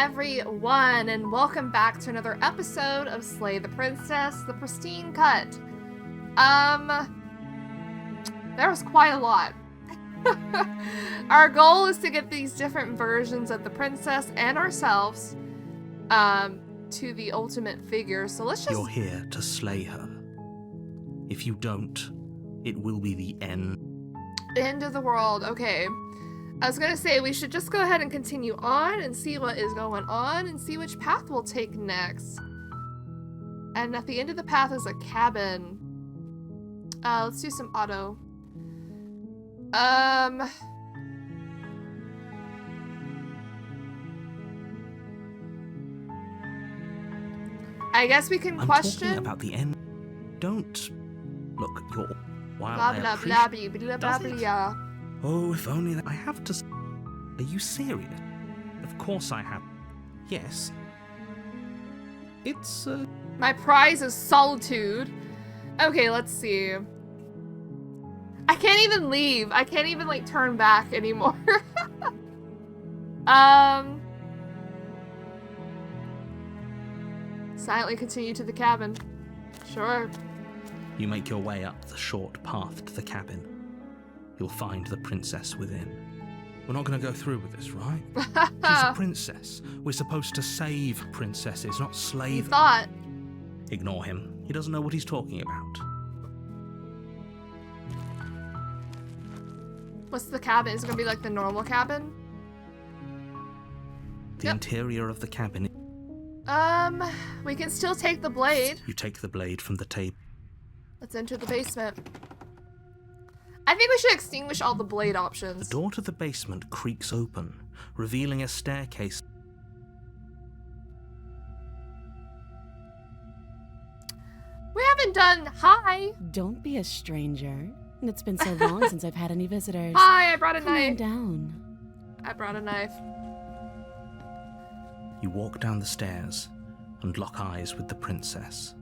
everyone, and welcome back to another episode of Slay the Princess, the Pristine cut. There was quite a lot. Our goal is to get these different versions of the princess and ourselves, to the ultimate figure, so let's just... You're here to slay her. If you don't, it will be the end. End of the world, okay. I was gonna say, we should just go ahead and continue on and see what is going on and see which path we'll take next. And at the end of the path is a cabin. Let's do some auto. I guess we can question. I'm talking about the end. Don't look. You're while blah I blah blah blah blah blah blah. Oh, if only that I have to. Are you serious? Of course I have. Yes. It's My prize is solitude. Okay, let's see. I can't even leave. I can't even like turn back anymore. Silently continue to the cabin. Sure. You make your way up the short path to the cabin. You'll find the princess within. We're not going to go through with this, right? She's a princess. We're supposed to save princesses, not slay You them. thought. Ignore him. He doesn't know what he's talking about. What's the cabin? Is it gonna be like the normal cabin? The interior of the cabin. We can still take the blade. You take the blade from the table. Let's enter the basement. I think we should extinguish all the blade options. The door to the basement creaks open, revealing a staircase. We haven't done hi. Don't be a stranger. It's been so long since I've had any visitors. Hi, I brought a Come on knife. down. I brought a knife. You walk down the stairs and lock eyes with the princess.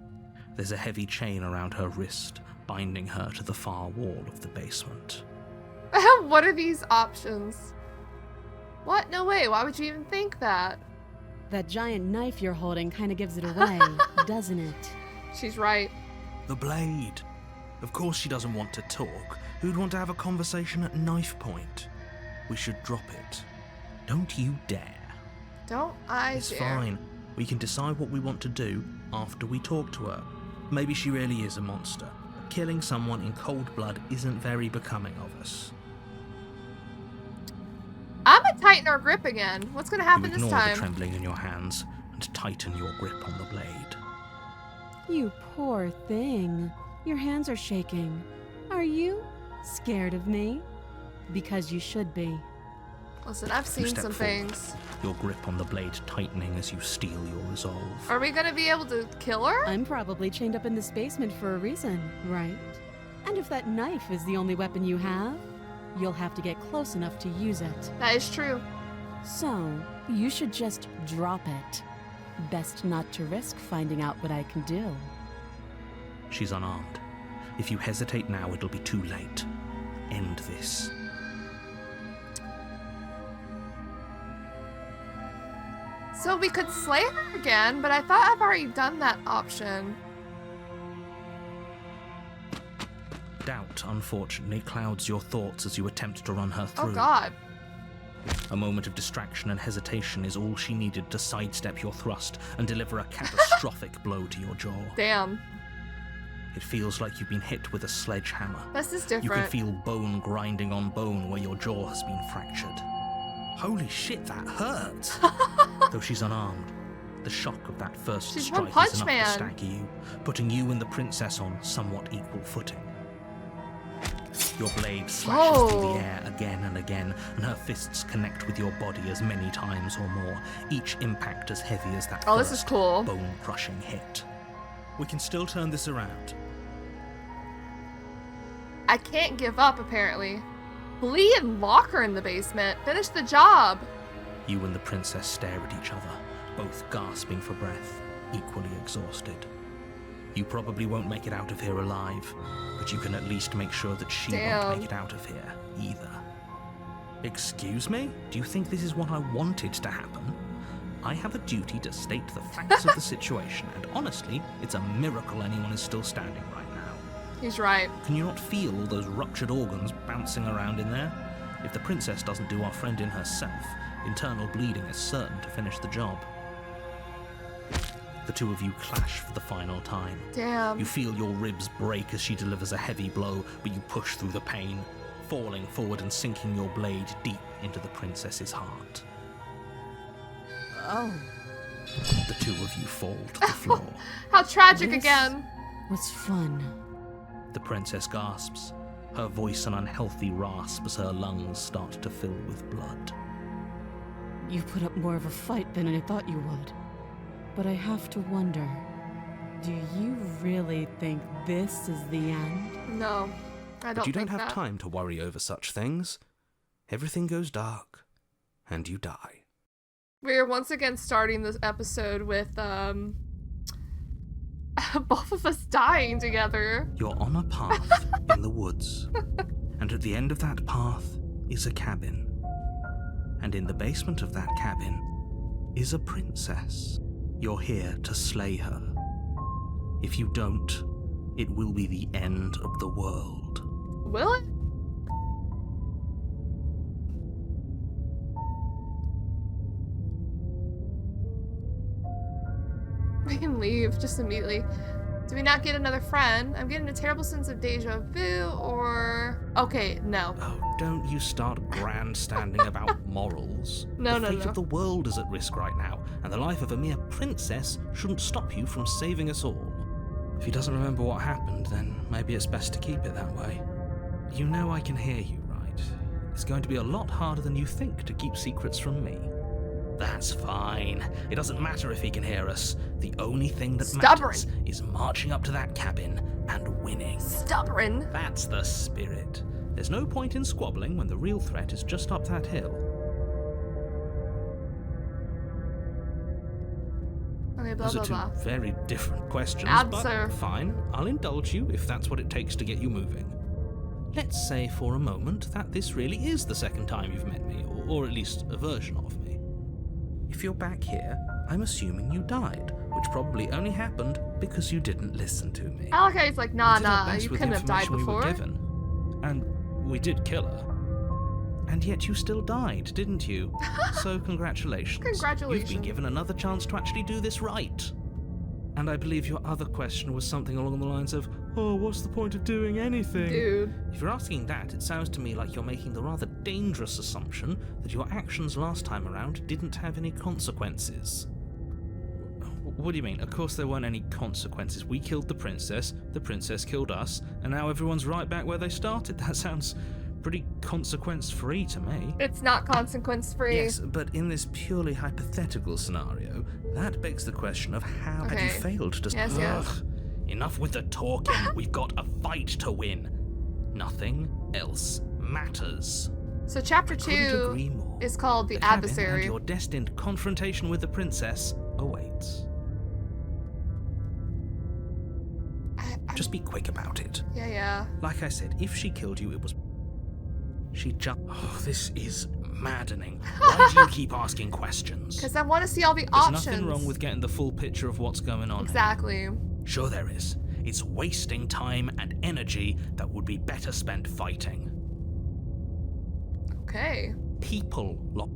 There's a heavy chain around her wrist, binding her to the far wall of the basement. What are these options? What? No way. Why would you even think that? That giant knife you're holding kind of gives it away, doesn't it? She's right. The blade. Of course she doesn't want to talk. Who'd want to have a conversation at knife point? We should drop it. Don't you dare. Don't I It's dare. fine. We can decide what we want to do after we talk to her. Maybe she really is a monster. Killing someone in cold blood isn't very becoming of us. I'm gonna tighten our grip again. What's gonna happen You this ignore time? the trembling in your hands and tighten your grip on the blade. You poor thing. Your hands are shaking. Are you scared of me? Because you should be. Listen, I've You seen step some forward, things. your grip on the blade tightening as you steel your resolve. Are we gonna be able to kill her? I'm probably chained up in this basement for a reason, right? And if that knife is the only weapon you have, you'll have to get close enough to use it. That is true. So, you should just drop it. Best not to risk finding out what I can do. She's unarmed. If you hesitate now, it'll be too late. End this. So we could slay her again, but I thought I've already done that option. Doubt, unfortunately, clouds your thoughts as you attempt to run her through. Oh god. A moment of distraction and hesitation is all she needed to sidestep your thrust and deliver a catastrophic blow to your jaw. Damn. It feels like you've been hit with a sledgehammer. This is You can different. feel bone grinding on bone where your jaw has been fractured. Holy shit, that hurts! Though she's unarmed, the shock of that first She's strike One Punch is enough Man. to stagger you, putting you and the princess on somewhat equal footing. Your blade slashes through Oh. the air again and again, and her fists connect with your body as many times or more, each impact as heavy as that Oh, first this is cool. bone-crushing hit. We can still turn this around. I can't give up, apparently. Flee and lock her in the basement. Finish the job. You and the princess stare at each other, both gasping for breath, equally exhausted. You probably won't make it out of here alive, but you can at least make sure that she Damn. won't make it out of here, either. Excuse me? Do you think this is what I wanted to happen? I have a duty to state the facts of the situation, and honestly, it's a miracle anyone is still standing right now. He's right. Can you not feel all those ruptured organs bouncing around in there? If the princess doesn't do our friend in herself, internal bleeding is certain to finish the job. The two of you clash for the final time. Damn. You feel your ribs break as she delivers a heavy blow, but you push through the pain, falling forward and sinking your blade deep into the princess's heart. Oh. The two of you fall to the floor. How tragic This again. was fun. The princess gasps, her voice an unhealthy rasp as her lungs start to fill with blood. You put up more of a fight than I thought you would. But I have to wonder, do you really think this is the end? No, I don't But you don't think have that. time to worry over such things. Everything goes dark, and you die. We're once again starting this episode with, both of us dying together. You're on a path in the woods, and at the end of that path is a cabin. And in the basement of that cabin is a princess. You're here to slay her. If you don't, it will be the end of the world. Will it? We can leave just immediately. Do we not get another friend? I'm getting a terrible sense of deja vu, or... Okay, no. Oh, don't you start grandstanding about morals. No, the no, fate no. of the world is at risk right now, and the life of a mere princess shouldn't stop you from saving us all. If he doesn't remember what happened, then maybe it's best to keep it that way. You know I can hear you, right? It's going to be a lot harder than you think to keep secrets from me. That's fine. It doesn't matter if he can hear us. The only thing that Stubborn. matters is marching up to that cabin and winning. Stubborn. That's the spirit. There's no point in squabbling when the real threat is just up that hill. Okay, blah, Those are blah, two blah. very different questions, Answer. but fine, I'll indulge you if that's what it takes to get you moving. Let's say for a moment that this really is the second time you've met me, or at least a version of me. If you're back here, I'm assuming you died, which probably only happened because you didn't listen to me. I like how he's like, nah, We did our nah, best you with the couldn't have died information we were before. given. And we did kill her. And yet you still died, didn't you? So congratulations. Congratulations. You've been given another chance to actually do this right. And I believe your other question was something along the lines of, oh, what's the point of doing anything? Dude. If you're asking that, it sounds to me like you're making the rather dangerous assumption that your actions last time around didn't have any consequences. What do you mean? Of course there weren't any consequences. We killed the princess killed us, and now everyone's right back where they started. That sounds pretty consequence-free to me. It's not consequence-free. Yes, but in this purely hypothetical scenario, that begs the question of how had you Okay. failed to... Yes, yes. Ugh, enough with the talking. We've got a fight to win. Nothing else matters. So chapter Couldn't 2 agree more. is called The cabin and Adversary. your destined confrontation with the princess awaits. Just be quick about it. Yeah. Like I said, if she killed you, it was... She just... Oh, this is maddening. Why do you keep asking questions? Because I want to see all the There's options. nothing wrong with getting the full picture of what's going on. Exactly. Sure there is. It's wasting time and energy that would be better spent fighting. Okay. People look.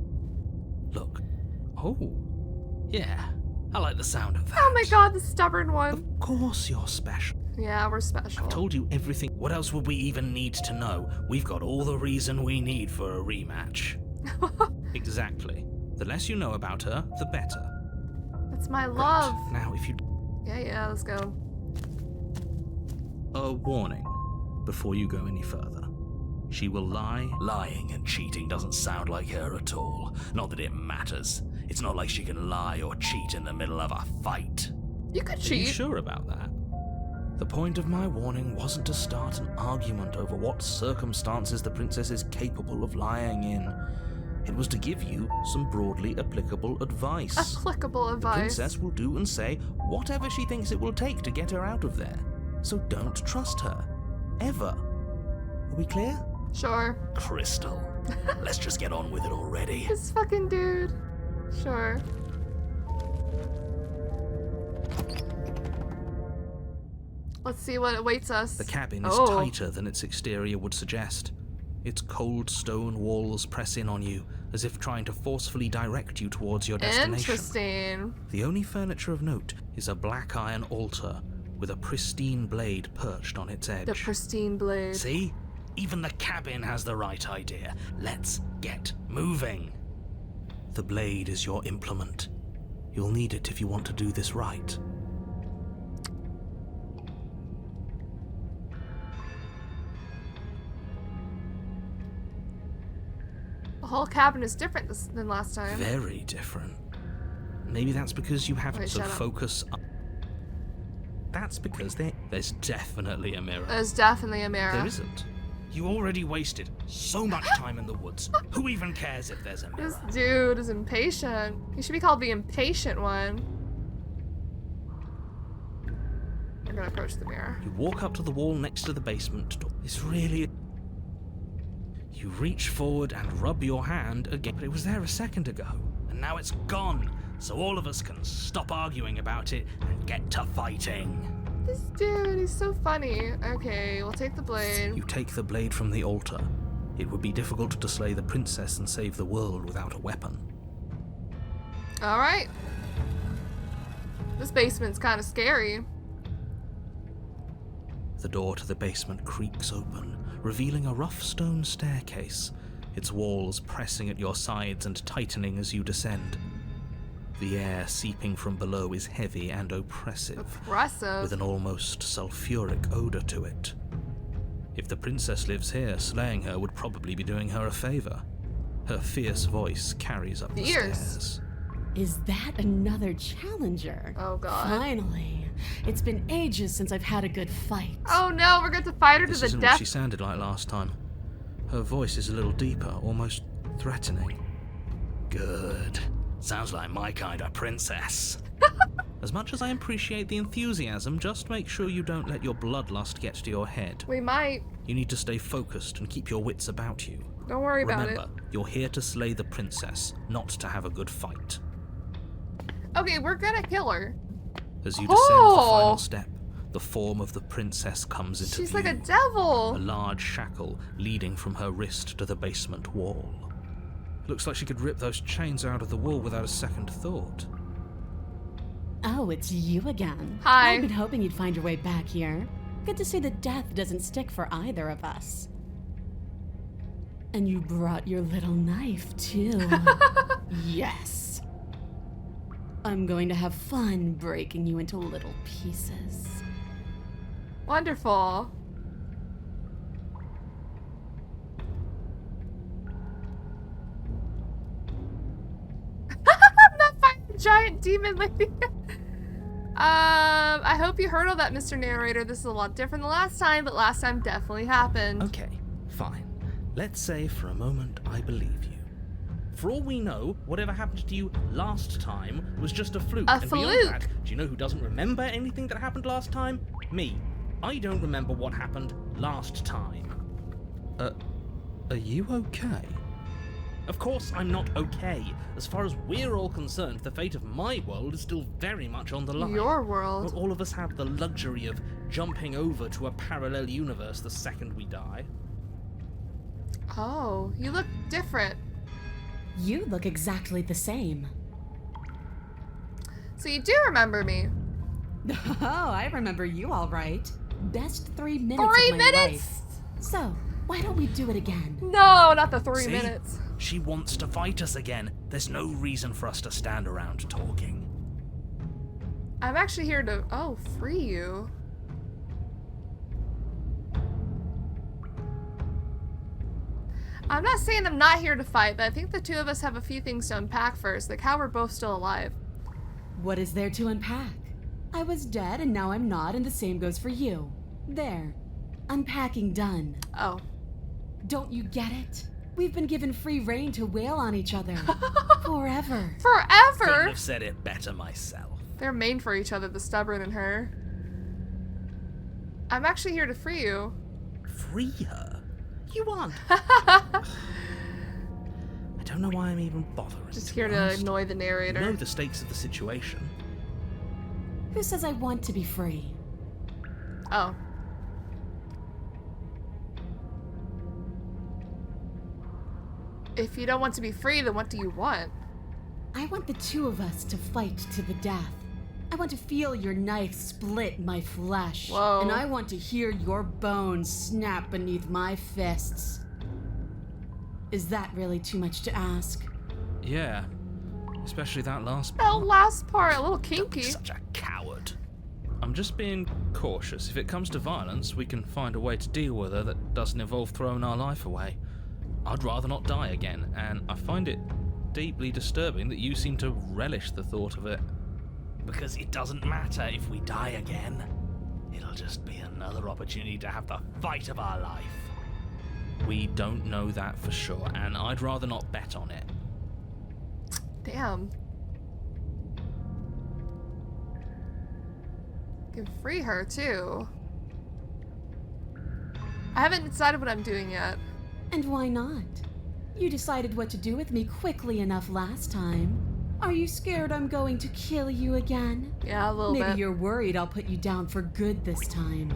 Oh, yeah. I like the sound of that. Oh my god, the stubborn one. Of course you're special. Yeah, we're special. I've told you everything. What else would we even need to know? We've got all the reason we need for a rematch. Exactly. The less you know about her, the better. That's my love. Right. Now, if you... Yeah, let's go. A warning before you go any further. She will lie. Lying and cheating doesn't sound like her at all. Not that it matters. It's not like she can lie or cheat in the middle of a fight. You could Are you cheat. sure about that? The point of my warning wasn't to start an argument over what circumstances the princess is capable of lying in. It was to give you some broadly applicable advice. Applicable The advice. princess will do and say whatever she thinks it will take to get her out of there. So don't trust her. Ever. Are we clear? Sure. Crystal, let's just get on with it already. This fucking dude. Sure. Let's see what awaits us. The cabin is tighter than its exterior would suggest. Its cold stone walls press in on you, as if trying to forcefully direct you towards your destination. Interesting. The only furniture of note is a black iron altar with a pristine blade perched on its edge. The pristine blade. See? Even the cabin has the right idea. Let's get moving. The blade is your implement. You'll need it if you want to do this right. The whole cabin is different than last time. Very different. Maybe that's because you have to focus. That's because there's definitely a mirror. There's definitely a mirror. There isn't. You already wasted so much time in the woods. Who even cares if there's a mirror? This dude is impatient. He should be called the impatient one. I'm gonna approach the mirror. You walk up to the wall next to the basement door. It's really... You reach forward and rub your hand again, but it was there a second ago. And now it's gone, so all of us can stop arguing about it and get to fighting. This dude, he's so funny. Okay, we'll take the blade. You take the blade from the altar. It would be difficult to slay the princess and save the world without a weapon. Alright. This basement's kind of scary. The door to the basement creaks open, revealing a rough stone staircase, its walls pressing at your sides and tightening as you descend. The air seeping from below is heavy and oppressive, with an almost sulfuric odor to it. If the princess lives here, slaying her would probably be doing her a favor. Her fierce voice carries up the stairs. Is that another challenger? Oh god. Finally. It's been ages since I've had a good fight. Oh no, we're going to fight her to the This isn't death. what she sounded like last time. Her voice is a little deeper, almost threatening. Good. Sounds like my kind of princess. As much as I appreciate the enthusiasm, just make sure you don't let your bloodlust get to your head. We might. You need to stay focused and keep your wits about you. Don't worry about it. Remember, you're here to slay the princess, not to have a good fight. Okay, we're gonna kill her. As you descend the final step, the form of the princess comes into view. She's like a devil. A large shackle leading from her wrist to the basement wall. Looks like she could rip those chains out of the wall without a second thought. Oh, it's you again. Hi. I've been hoping you'd find your way back here. Good to see that death doesn't stick for either of us. And you brought your little knife, too. Yes. I'm going to have fun breaking you into little pieces. Wonderful. I'm not fighting a giant demon lady. I hope you heard all that, Mr. Narrator. This is a lot different than last time, but last time definitely happened. Okay, fine. Let's say for a moment I believe you. For all we know, whatever happened to you last time was just a fluke. A and fluke? beyond that, do you know who doesn't remember anything that happened last time? Me. I don't remember what happened last time. Are you okay? Of course I'm not okay. As far as we're all concerned, the fate of my world is still very much on the line. Your world. Not all of us have the luxury of jumping over to a parallel universe the second we die. Oh, you look different. You look exactly the same. So you do remember me. Oh, I remember you all right. Best 3 minutes 3 of my minutes? life. So, why don't we do it again? No, not the 3 See? minutes. She wants to fight us again. There's no reason for us to stand around talking. I'm actually here to, free you. I'm not saying I'm not here to fight, but I think the two of us have a few things to unpack first, like how we're both still alive. What is there to unpack? I was dead and now I'm not, and the same goes for you. There. Unpacking done. Oh. Don't you get it? We've been given free rein to wail on each other. Forever. Couldn't Forever! have said it better myself. They're made for each other, the stubborn and her. I'm actually here to free you. Free her? You aren't. I don't know why I'm even bothering. Just to here be to honest. annoy the narrator. You know the stakes of the situation. Who says I want to be free? Oh. If you don't want to be free, then what do you want? I want the two of us to fight to the death. I want to feel your knife split my flesh. Whoa. And I want to hear your bones snap beneath my fists. Is that really too much to ask? Yeah, especially that last That part. last part, a little Don't be kinky. such a coward. I'm just being cautious. If it comes to violence, we can find a way to deal with her that doesn't involve throwing our life away. I'd rather not die again, and I find it deeply disturbing that you seem to relish the thought of it. Because it doesn't matter if we die again. It'll just be another opportunity to have the fight of our life. We don't know that for sure, and I'd rather not bet on it. Damn. You can free her, too. I haven't decided what I'm doing yet. And why not? You decided what to do with me quickly enough last time. Are you scared I'm going to kill you again? Yeah, a little Maybe bit. you're worried I'll put you down for good this time.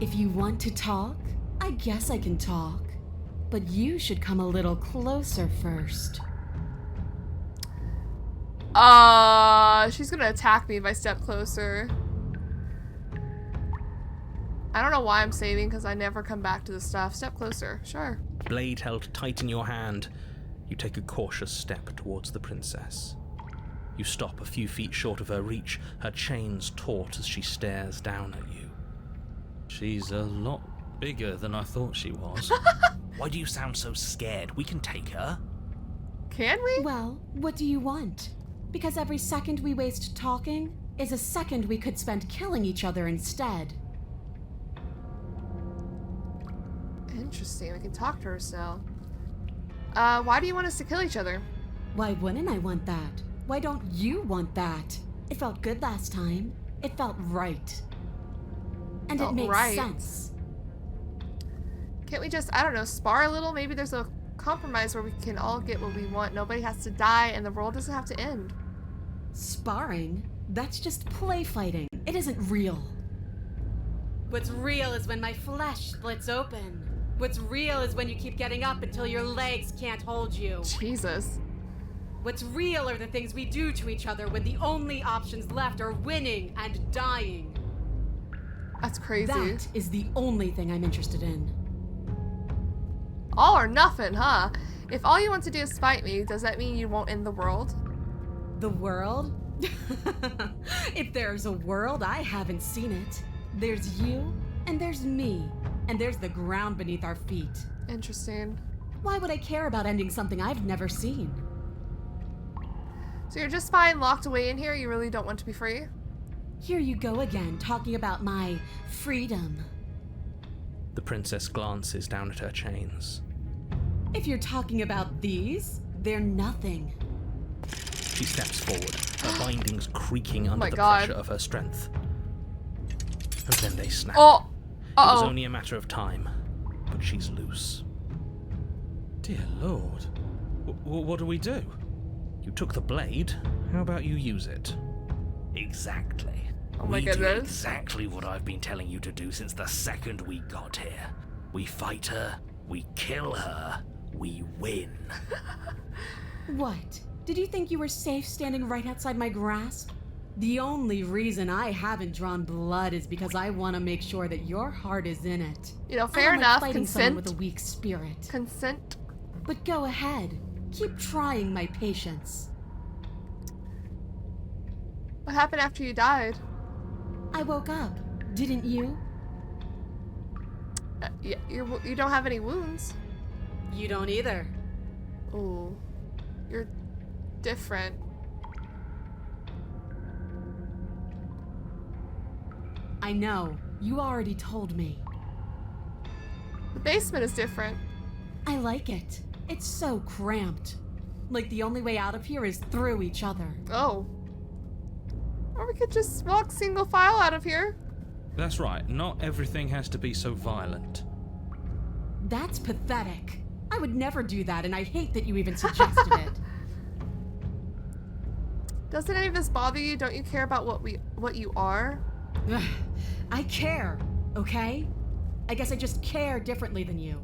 If you want to talk, I guess I can talk. But you should come a little closer first. She's gonna attack me if I step closer. I don't know why I'm saving, because I never come back to the stuff. Step closer, sure. Blade held tight in your hand, you take a cautious step towards the princess. You stop a few feet short of her reach, her chains taut as she stares down at you. She's a lot bigger than I thought she was. Why do you sound so scared? We can take her. Can we? Well, what do you want? Because every second we waste talking is a second we could spend killing each other instead. Interesting, we can talk to her still. Why do you want us to kill each other? Why wouldn't I want that? Why don't you want that? It felt good last time. It felt right. And Felt it makes right. sense. Can't we just, I don't know, spar a little? Maybe there's a compromise where we can all get what we want. Nobody has to die and the world doesn't have to end. Sparring? That's just play fighting. It isn't real. What's real is when my flesh splits open. What's real is when you keep getting up until your legs can't hold you. Jesus. What's real are the things we do to each other when the only options left are winning and dying. That's crazy. That is the only thing I'm interested in. All or nothing, huh? If all you want to do is fight me, does that mean you won't end the world? The world? If there's a world, I haven't seen it. There's you, and there's me, and there's the ground beneath our feet. Interesting. Why would I care about ending something I've never seen? So you're just fine locked away in here? You really don't want to be free? Here you go again, talking about my freedom. The princess glances down at her chains. If you're talking about these, they're nothing. She steps forward, her bindings creaking under my the God. pressure of her strength. And then they snap. Oh! It was Uh-oh. only a matter of time, but she's loose. Dear Lord. What do we do? You took the blade. How about you use it? Exactly. Oh my we do goodness. exactly what I've been telling you to do since the second we got here. We fight her, we kill her, we win. What? Did you think you were safe standing right outside my grasp? The only reason I haven't drawn blood is because I want to make sure that your heart is in it. You know, I fair don't like enough. fighting someone Consent. with a weak spirit. Consent. But go ahead. Keep trying my patience. What happened after you died? I woke up. Didn't you? You don't have any wounds. You don't either. Ooh. You're different. I know. You already told me. The basement is different. I like it. It's so cramped. Like the only way out of here is through each other. Oh. Or we could just walk single file out of here. That's right, not everything has to be so violent. That's pathetic. I would never do that, and I hate that you even suggested it. Doesn't any of this bother you? Don't you care about what you are? Ugh, I care, okay? I guess I just care differently than you.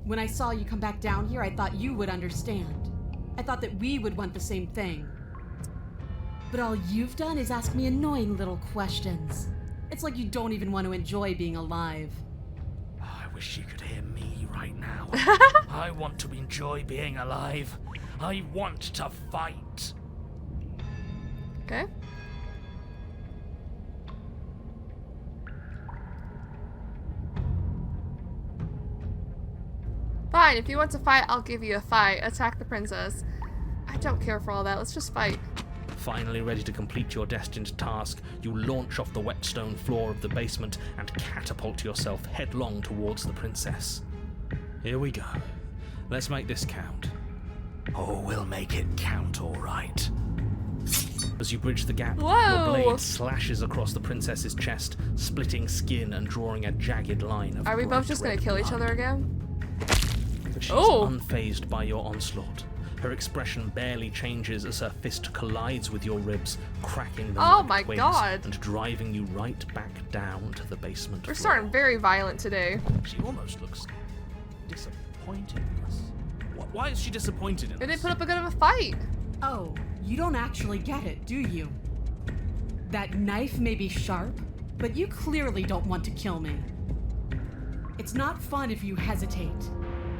When I saw you come back down here, I thought you would understand. I thought that we would want the same thing. But all you've done is ask me annoying little questions. It's like you don't even want to enjoy being alive. I wish you could hear me right now. I want to enjoy being alive. I want to fight. Okay. Fine, if you want to fight, I'll give you a fight. Attack the princess. I don't care for all that. Let's just fight. Finally ready to complete your destined task, you launch off the wet stone floor of the basement and catapult yourself headlong towards the princess. Here we go. Let's make this count. Oh, we'll make it count, all right. As you bridge the gap, Whoa! your blade slashes across the princess's chest, splitting skin and drawing a jagged line of Are we both bright just gonna red kill each blood. other again? But she's Oh! unfazed by your onslaught. Her expression barely changes as her fist collides with your ribs, cracking them Oh like my twigs God. and driving you right back down to the basement We're floor. starting very violent today. She almost looks disappointed in us. Why is she disappointed in They us? didn't put up a good of a fight. Oh, you don't actually get it, do you? That knife may be sharp, but you clearly don't want to kill me. It's not fun if you hesitate.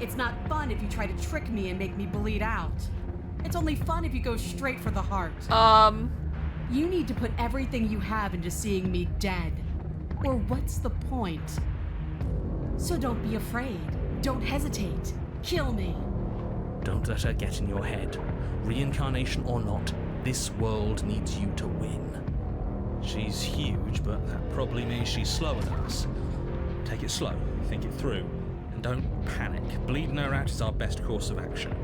It's not fun if you try to trick me and make me bleed out. It's only fun if you go straight for the heart. You need to put everything you have into seeing me dead. Or what's the point? So don't be afraid. Don't hesitate. Kill me. Don't let her get in your head. Reincarnation or not, this world needs you to win. She's huge, but that probably means she's slower than us. Take it slow, think it through, and don't panic. Bleeding her out is our best course of action.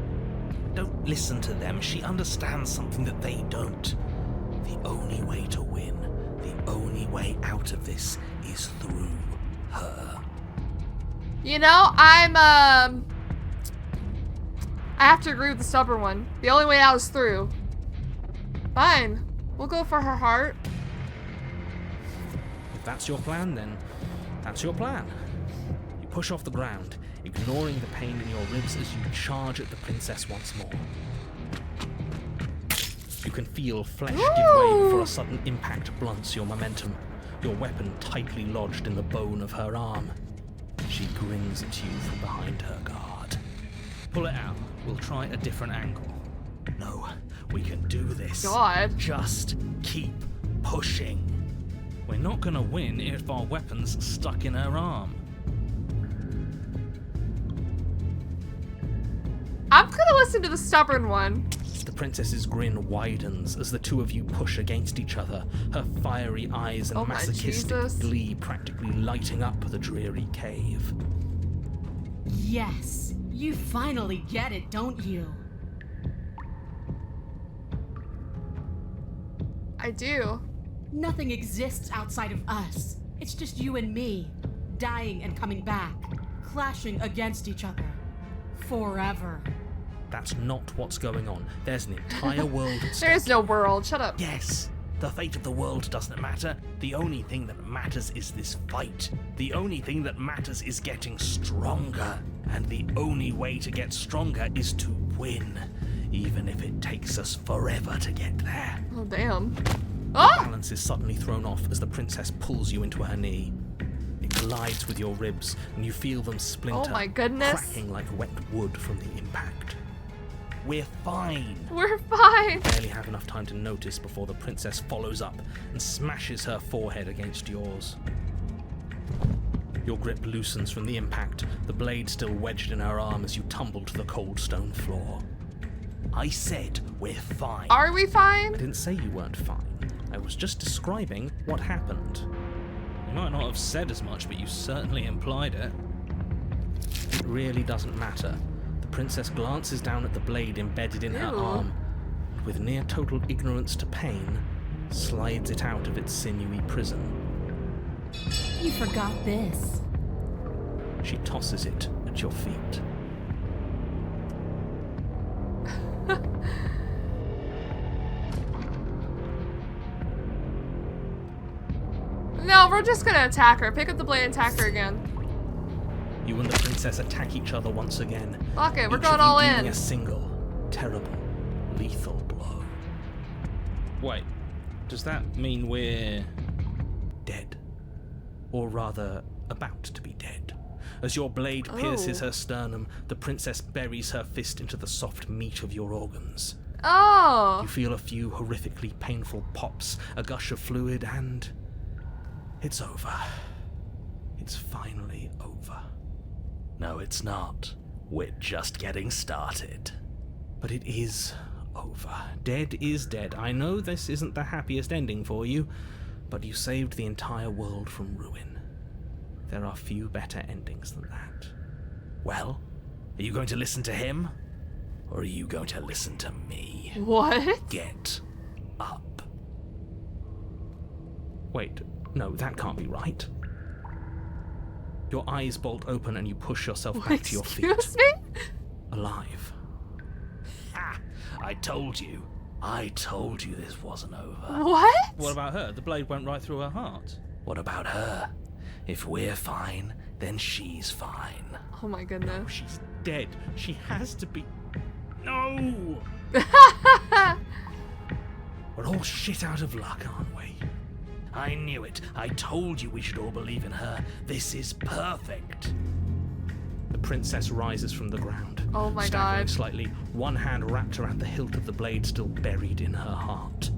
Don't listen to them. She understands something that they don't. The only way to win, the only way out of this is through her. You know, I have to agree with the stubborn one. The only way out is through. Fine. We'll go for her heart. If that's your plan, then that's your plan. You push off the ground, ignoring the pain in your ribs as you charge at the princess once more. You can feel flesh give way before a sudden impact blunts your momentum, your weapon tightly lodged in the bone of her arm. She grins at you from behind her guard. Pull it out. We'll try a different angle. No, we can do this. God. Just keep pushing. We're not gonna win if our weapon's stuck in her arm. I'm gonna listen to the stubborn one. The princess's grin widens as the two of you push against each other, her fiery eyes and Oh my masochistic Jesus. glee practically lighting up the dreary cave. Yes, you finally get it, don't you? I do. Nothing exists outside of us. It's just you and me, dying and coming back, clashing against each other. Forever. That's not what's going on. There's an entire world at stake. There is no world. Shut up. Yes, the fate of the world doesn't matter. The only thing that matters is this fight. The only thing that matters is getting stronger. And the only way to get stronger is to win, even if it takes us forever to get there. Oh, damn. Oh! Balance is suddenly thrown off as the princess pulls you into her knee. It collides with your ribs, and you feel them splinter, Oh my goodness. cracking like wet wood from the impact. We're fine. We're fine. Barely have enough time to notice before the princess follows up and smashes her forehead against yours. Your grip loosens from the impact, the blade still wedged in her arm as you tumble to the cold stone floor. I said we're fine. Are we I fine? didn't say you weren't fine. I was just describing what happened. You might not have said as much, but you certainly implied it. It really doesn't matter. The princess glances down at the blade embedded in her Ew. arm, and with near total ignorance to pain, slides it out of its sinewy prison. You forgot this. She tosses it at your feet. No, we're just gonna attack her. Pick up the blade and attack her again. You and the princess attack each other once again. Fuck it, we're each going of you all dealing in. a single, terrible, lethal blow. Wait, does that mean we're dead? Or rather, about to be dead? As your blade pierces her sternum, the princess buries her fist into the soft meat of your organs. Oh. You feel a few horrifically painful pops, a gush of fluid, and it's over. It's finally over. No, it's not. We're just getting started. But it is over. Dead is dead. I know this isn't the happiest ending for you, but you saved the entire world from ruin. There are few better endings than that. Well, are you going to listen to him? Or are you going to listen to me? What? Get up. Wait, no, that can't be right. Your eyes bolt open and you push yourself back to your feet. Excuse me? Alive. Ha! I told you. I told you this wasn't over. What? What about her? The blade went right through her heart. What about her? If we're fine, then she's fine. Oh my goodness. She's dead. She has to be. No! We're all shit out of luck, aren't we? I knew it. I told you we should all believe in her. This is perfect. The princess rises from the ground. Oh my staggering God. slightly, one hand wrapped around the hilt of the blade still buried in her heart.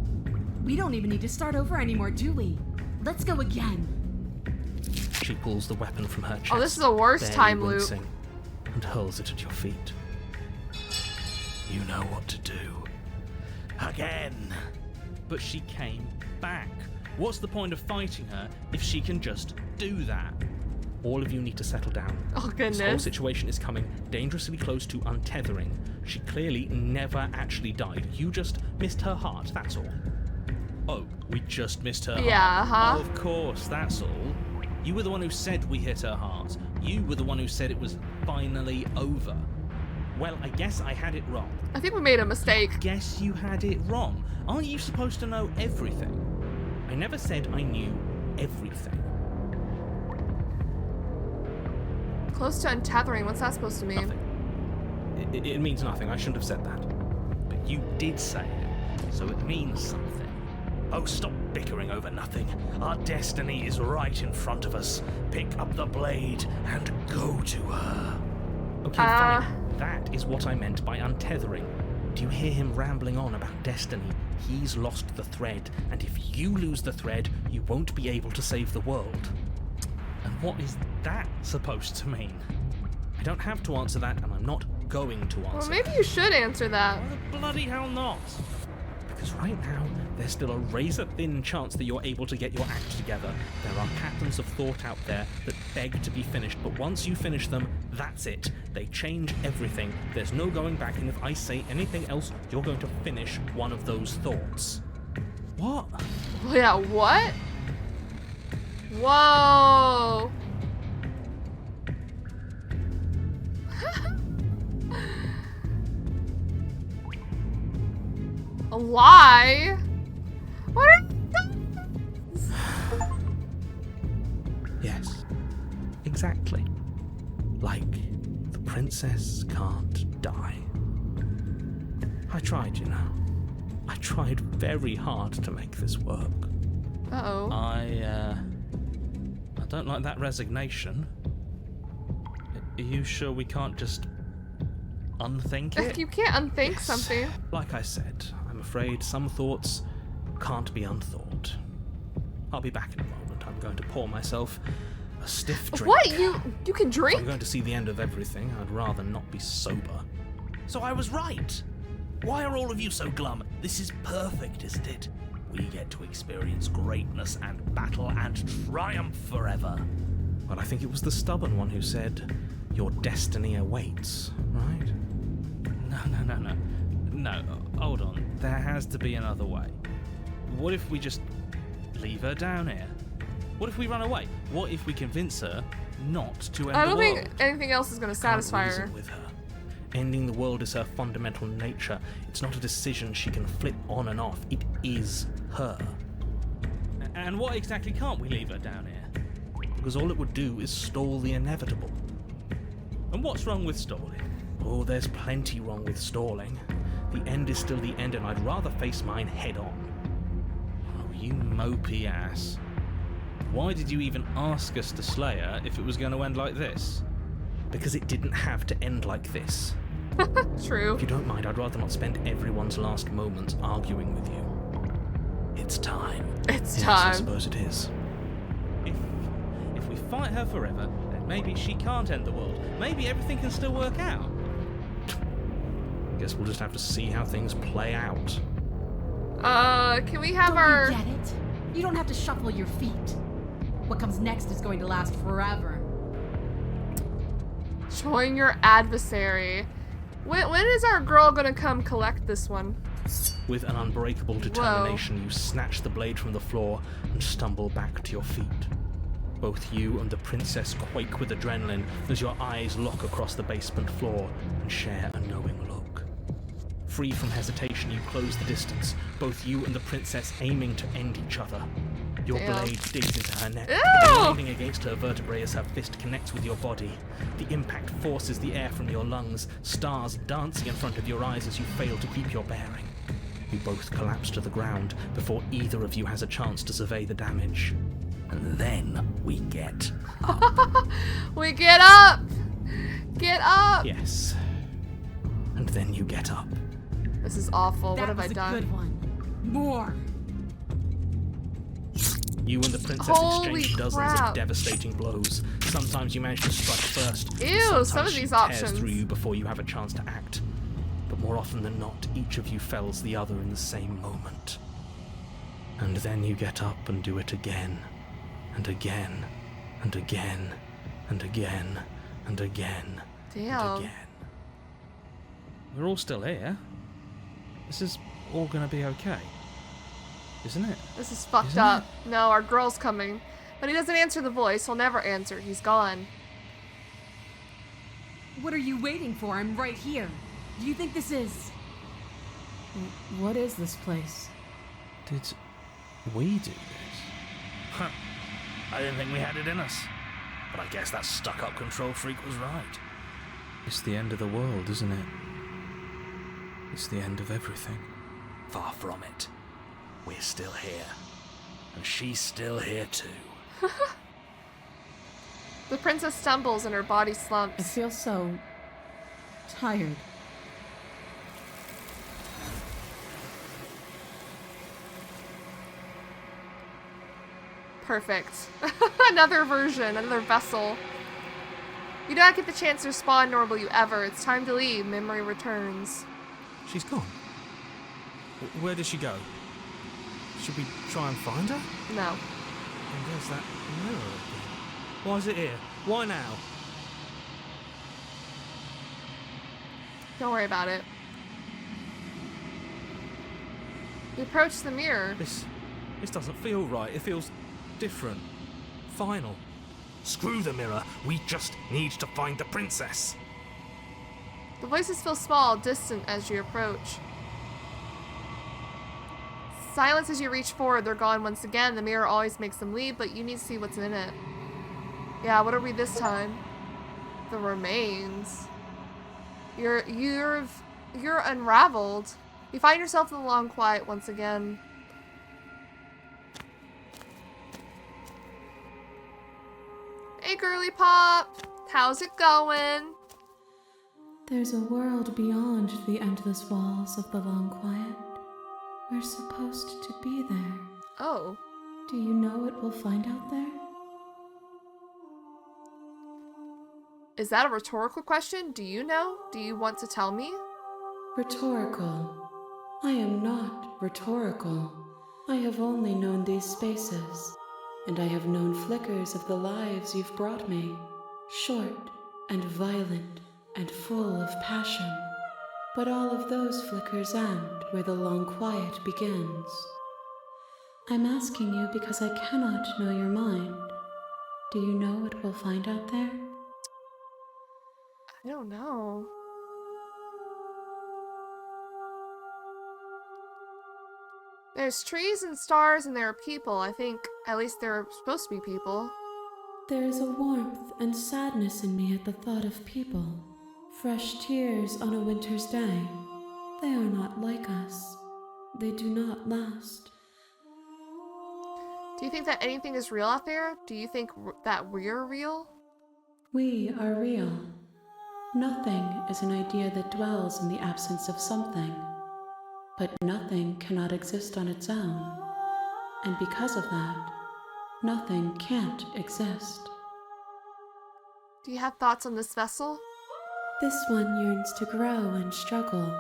We don't even need to start over anymore, do we? Let's go again. She pulls the weapon from her chest. Oh, this is a worse barely time loop. wincing, and hurls it at your feet. You know what to do. Again. But she came back. What's the point of fighting her if she can just do that? All of you need to settle down. Oh This whole goodness. situation is coming dangerously close to untethering. She clearly never actually died. You just missed her heart, that's all. Oh, we just missed her Yeah, heart. huh? Oh, of course, that's all. You were the one who said we hit her heart. You were the one who said it was finally over. Well, I guess I had it wrong. I think we made a mistake. Guess you had it wrong. Aren't you supposed to know everything? I never said I knew everything. Close to untethering. What's that supposed to mean? Nothing. It means nothing. I shouldn't have said that. But you did say it, so it means something. Oh, stop bickering over nothing. Our destiny is right in front of us. Pick up the blade and go to her. Okay, fine. That is what I meant by untethering. Do you hear him rambling on about destiny? He's lost the thread, and if you lose the thread, you won't be able to save the world. And what is that supposed to mean? I don't have to answer that, and I'm not going to answer Well, maybe you should answer that. Why the bloody hell not? Because right now, there's still a razor-thin chance that you're able to get your act together. There are patterns of thought out there that beg to be finished, but once you finish them, that's it. They change everything. There's no going back, and if I say anything else, you're going to finish one of those thoughts. What? Yeah, what? Whoa. A lie? What are Yes, exactly. Like, the princess can't die. I tried, you know. I tried very hard to make this work. Uh-oh. I don't like that resignation. Are you sure we can't just unthink it? You can't unthink Yes. something. Like I said, I'm afraid some thoughts can't be unthought. I'll be back in a moment. I'm going to pour myself a stiff drink. What? You can If drink? I'm going to see the end of everything, I'd rather not be sober. So I was right. Why are all of you so glum? This is perfect, isn't it? We get to experience greatness and battle and triumph forever. Well, I think it was the stubborn one who said, your destiny awaits, right? No, hold on. There has to be another way. What if we just leave her down here? What if we run away? What if we convince her not to end I the don't world? think anything else is going to satisfy Can't her. reason with her. Ending the world is her fundamental nature. It's not a decision she can flip on and off. It is her. And what exactly can't we leave her down here? Because all it would do is stall the inevitable. And what's wrong with stalling? Oh, there's plenty wrong with stalling. The end is still the end, and I'd rather face mine head on. Oh, you mopey ass. Why did you even ask us to slay her if it was going to end like this? Because it didn't have to end like this. True. If you don't mind, I'd rather not spend everyone's last moments arguing with you. It's time. It's Yes, time. I suppose it is. If we fight her forever, then maybe she can't end the world. Maybe everything can still work out. Guess we'll just have to see how things play out. Can we have Don't our... you get it? You don't have to shuffle your feet. What comes next is going to last forever. Join your adversary. When is our girl gonna come collect this one? With an unbreakable determination, you snatch the blade from the floor and stumble back to your feet. Both you and the princess quake with adrenaline as your eyes lock across the basement floor and share a knowing look. Free from hesitation, you close the distance, both you and the princess aiming to end each other. Your Damn. blade digs into her neck, Ew! grinding against her vertebrae as her fist connects with your body. The impact forces the air from your lungs, stars dancing in front of your eyes as you fail to keep your bearing. You both collapse to the ground before either of you has a chance to survey the damage. And then we get up. We get up! Get up! Yes. And then you get up. This is awful. That What have was I a done? good one. More. You and the princess Holy exchange dozens crap. of devastating blows. Sometimes you manage to strike first. Ew, Sometimes some of she these tears options. through you before you have a chance to act. But more often than not, each of you fells the other in the same moment. And then you get up and do it again, and again, and again, and again, and again, Damn. and again. We're all still here. This is all gonna be okay, isn't it? This is fucked Isn't up. No, our girl's coming. But he doesn't answer the voice. He'll never answer. He's gone. What are you waiting for? I'm right here. Do you think this is... What is this place? Did we do this? Huh. I didn't think we had it in us. But I guess that stuck-up control freak was right. It's the end of the world, isn't it? It's the end of everything. Far from it. We're still here. And she's still here too. The princess stumbles and her body I slumps. feel so... tired. Perfect. Another version, another vessel. You do not get the chance to respond, nor will you ever. It's time to leave. Memory returns. She's gone. Where did she go? Should we try and find her? No. And there's that mirror again. Why is it here? Why now? Don't worry about it. You approach the mirror. This doesn't feel right. It feels different. Final. Screw the mirror. We just need to find the princess. The voices feel small, distant as you approach. Silence as you reach forward. They're gone once again. The mirror always makes them leave, but you need to see what's in it. Yeah, what are we this time? The remains. You're unraveled. You find yourself in the long quiet once again. Hey, girly pop. How's it going? There's a world beyond the endless walls of the long quiet. We're supposed to be there. Oh. Do you know what we'll find out there? Is that a rhetorical question? Do you know? Do you want to tell me? Rhetorical. I am not rhetorical. I have only known these spaces, and I have known flickers of the lives you've brought me. Short and violent and full of passion. But all of those flickers end where the long quiet begins. I'm asking you because I cannot know your mind. Do you know what we'll find out there? I don't know. There's trees and stars and there are people. I think at least there are supposed to be people. There is a warmth and sadness in me at the thought of people. Fresh tears on a winter's day. They are not like us. They do not last. Do you think that anything is real out there? Do you think that we're real? We are real. Nothing is an idea that dwells in the absence of something. But nothing cannot exist on its own. And because of that, nothing can't exist. Do you have thoughts on this vessel? This one yearns to grow and struggle.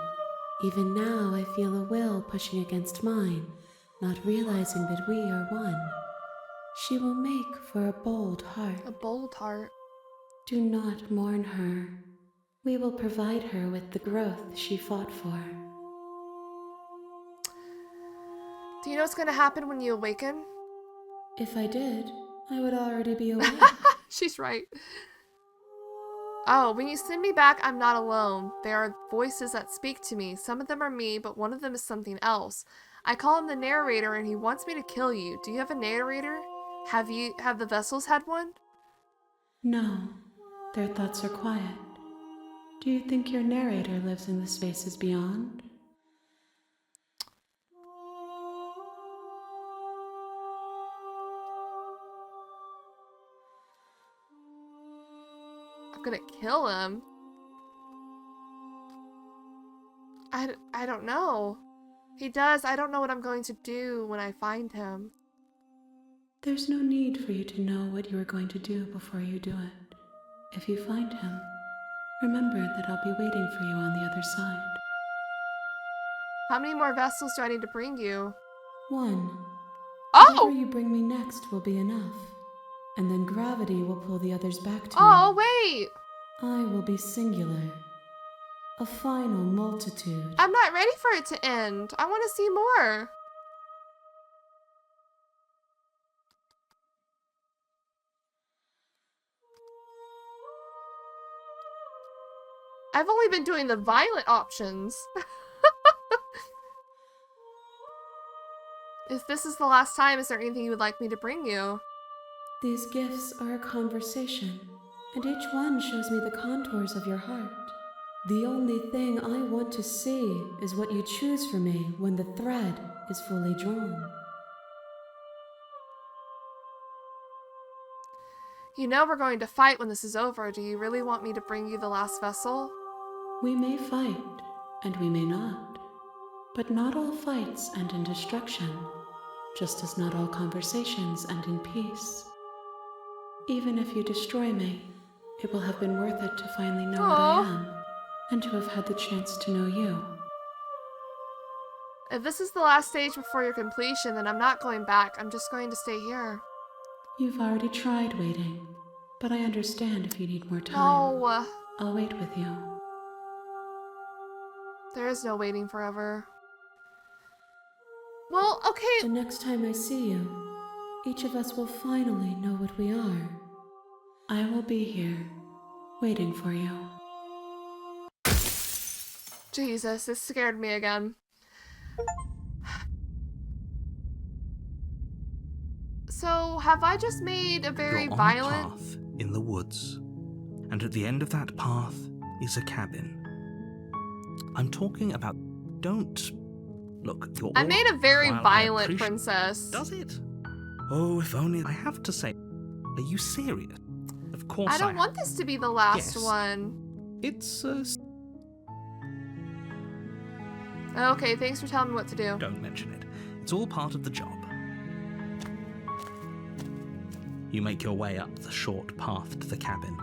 Even now I feel a will pushing against mine, not realizing that we are one. She will make for a bold heart. A bold heart. Do not mourn her. We will provide her with the growth she fought for. Do you know what's going to happen when you awaken? If I did, I would already be awake. She's right. Oh, when you send me back, I'm not alone. There are voices that speak to me. Some of them are me, but one of them is something else. I call him the narrator, and he wants me to kill you. Do you have a narrator? Have the vessels had one? No, their thoughts are quiet. Do you think your narrator lives in the spaces beyond? I'm gonna kill him. I don't know. He does. I don't know what I'm going to do when I find him. There's no need for you to know what you are going to do before you do it. If you find him, remember that I'll be waiting for you on the other side. How many more vessels do I need to bring you? One. Oh! Whatever you bring me next will be enough. And then gravity will pull the others back to Oh, me. wait! I will be singular. A final multitude. I'm not ready for it to end. I want to see more. I've only been doing the violent options. If this is the last time, is there anything you would like me to bring you? These gifts are a conversation, and each one shows me the contours of your heart. The only thing I want to see is what you choose for me when the thread is fully drawn. You know we're going to fight when this is over. Do you really want me to bring you the last vessel? We may fight, and we may not. But not all fights end in destruction, just as not all conversations end in peace. Even if you destroy me, it will have been worth it to finally know what I am, and to have had the chance to know you. If this is the last stage before your completion, then I'm not going back. I'm just going to stay here. You've already tried waiting, but I understand if you need more time. No. I'll wait with you. There is no waiting forever. Well, okay. The next time I see you, each of us will finally know what we are. I will be here, waiting for you. Jesus, this scared me again. So, have I just made a very You're on violent... a path in the woods, and at the end of that path is a cabin. I'm talking about... Don't... Look, you're I all- made a very While I violent appreciate- princess. Does it? Oh, if only... I have to say, are you serious? Of course I don't want this to be the last Yes. one. It's, Okay, thanks for telling me what to do. Don't mention it. It's all part of the job. You make your way up the short path to the cabin.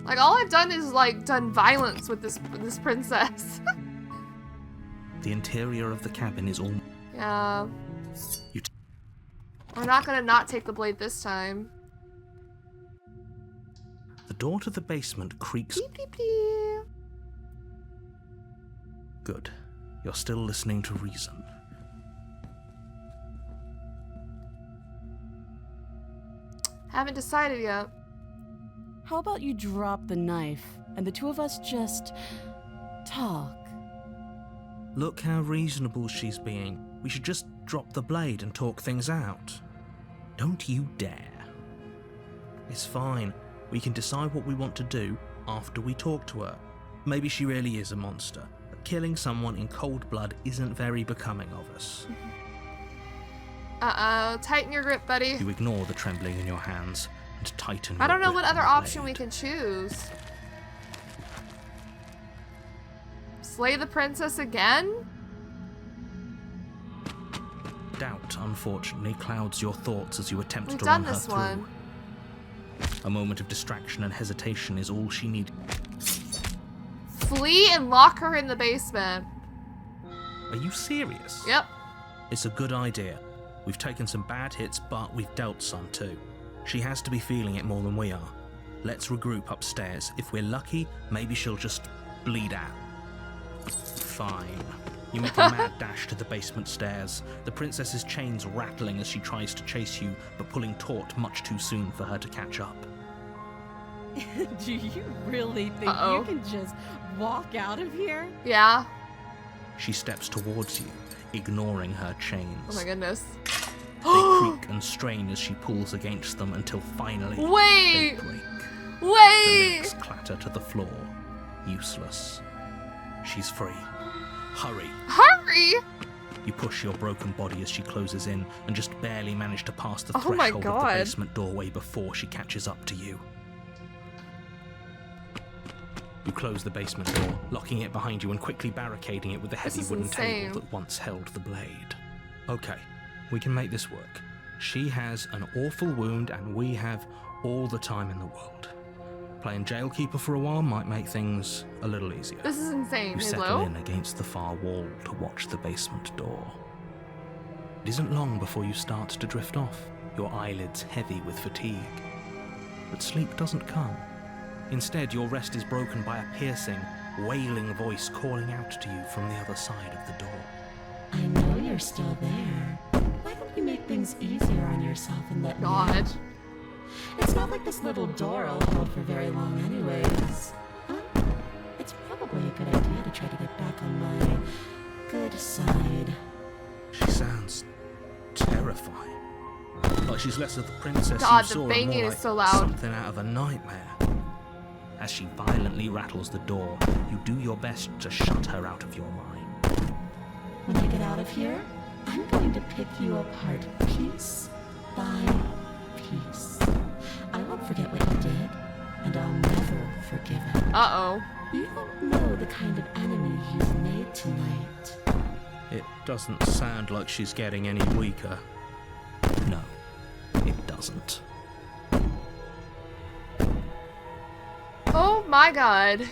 Like, all I've done is, like, done violence with this princess. The interior of the cabin is all... Yeah. You We're not gonna not take the blade this time. The door to the basement creaks... Beep, beep, beep. Good. You're still listening to reason. Haven't decided yet. How about you drop the knife and the two of us just talk? Look how reasonable she's being. We should just drop the blade and talk things out. Don't you dare. It's fine. We can decide what we want to do after we talk to her. Maybe she really is a monster, but killing someone in cold blood isn't very becoming of us. Uh-oh, tighten your grip, buddy. You ignore the trembling in your hands and tighten I don't know your what grip other on the option we blade. can choose. Slay the princess again? Doubt, unfortunately, clouds your thoughts as you attempt We've to done run her this through. one. A moment of distraction and hesitation is all she needs. Flee and lock her in the basement. Are you serious? Yep. It's a good idea. We've taken some bad hits, but we've dealt some too. She has to be feeling it more than we are. Let's regroup upstairs. If we're lucky, maybe she'll just bleed out. Fine. You make a mad dash to the basement stairs, the princess's chains rattling as she tries to chase you, but pulling taut much too soon for her to catch up. Do you really think Uh-oh. you can just walk out of here? Yeah. She steps towards you, ignoring her chains. Oh my goodness. They creak and strain as she pulls against them until finally Wait! they break. The Wait! links clatter to the floor, useless. She's free. Hurry! Hurry! You push your broken body as she closes in and just barely manage to pass the Oh my threshold of the God. basement doorway before she catches up to you. You close the basement door, locking it behind you and quickly barricading it with the heavy is wooden insane. table that once held the blade. Okay, we can make this work. She has an awful wound and we have all the time in the world. Playing jailkeeper for a while might make things a little easier. This is insane. You settle Hello? in against the far wall to watch the basement door. It isn't long before you start to drift off, your eyelids heavy with fatigue. But sleep doesn't come. Instead, your rest is broken by a piercing, wailing voice calling out to you from the other side of the door. I know you're still there. Why don't you make things easier on yourself and let me God. out? It's not like this little door will hold for very long anyways. It's probably a good idea to try to get back on my good side. She sounds terrifying. Like she's less of the princess God, you the saw and banging more is like so loud. something out of a nightmare. As she violently rattles the door, you do your best to shut her out of your mind. When I get out of here, I'm going to pick you apart piece by piece. I won't forget what you did, and I'll never forgive it. Uh-oh. You don't know the kind of enemy you've made tonight. It doesn't sound like she's getting any weaker. No, it doesn't. Oh my God.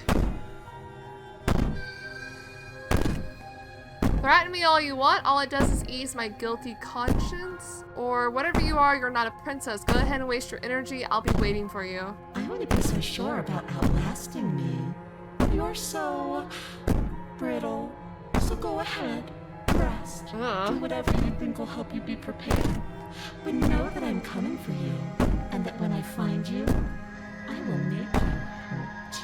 Threaten me all you want. All it does is ease my guilty conscience. Or whatever you are, you're not a princess. Go ahead and waste your energy. I'll be waiting for you. I wouldn't be so sure about outlasting me. You're so brittle. So go ahead, rest. Do whatever you think will help you be prepared. But know that I'm coming for you, and that when I find you, I will make you hurt.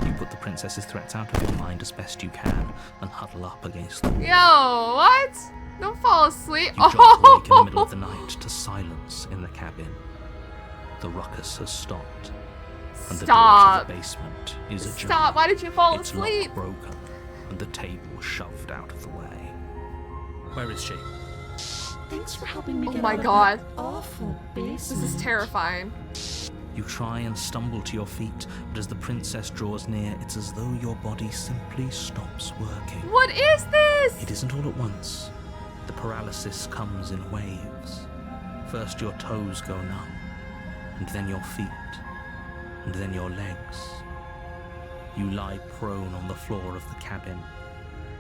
You put the princess's threats out of your mind as best you can and huddle up against the wall. Yo, what? Don't fall asleep. You jump awake in the middle of the night to silence in the cabin. The ruckus has stopped, and the door Stop. to the basement is ajar. Stop. Why did you fall Its asleep? lock broken, and the table shoved out of the way. Where is she? Thanks for helping me Oh get my out God. of that awful This basement. is terrifying. You try and stumble to your feet, but as the princess draws near, it's as though your body simply stops working. What is this? It isn't all at once. The paralysis comes in waves. First your toes go numb, and then your feet, and then your legs. You lie prone on the floor of the cabin,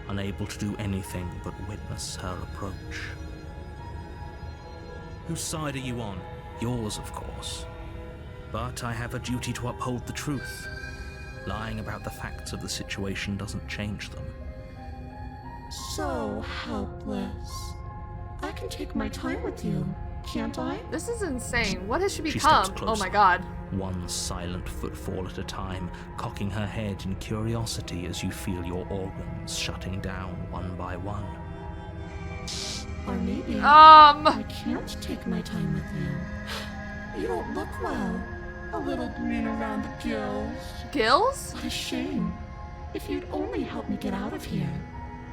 unable to do anything but witness her approach. Whose side are you on? Yours, of course. But I have a duty to uphold the truth. Lying about the facts of the situation doesn't change them. So helpless. I can take my time with you, can't I? This is insane. What has she She become? steps Oh my closer. God. one silent footfall at a time, cocking her head in curiosity as you feel your organs shutting down one by one. Or maybe I Um, can't take my time with you. You don't look well. A little green around the gills. Gills? What a shame. If you'd only help me get out of here,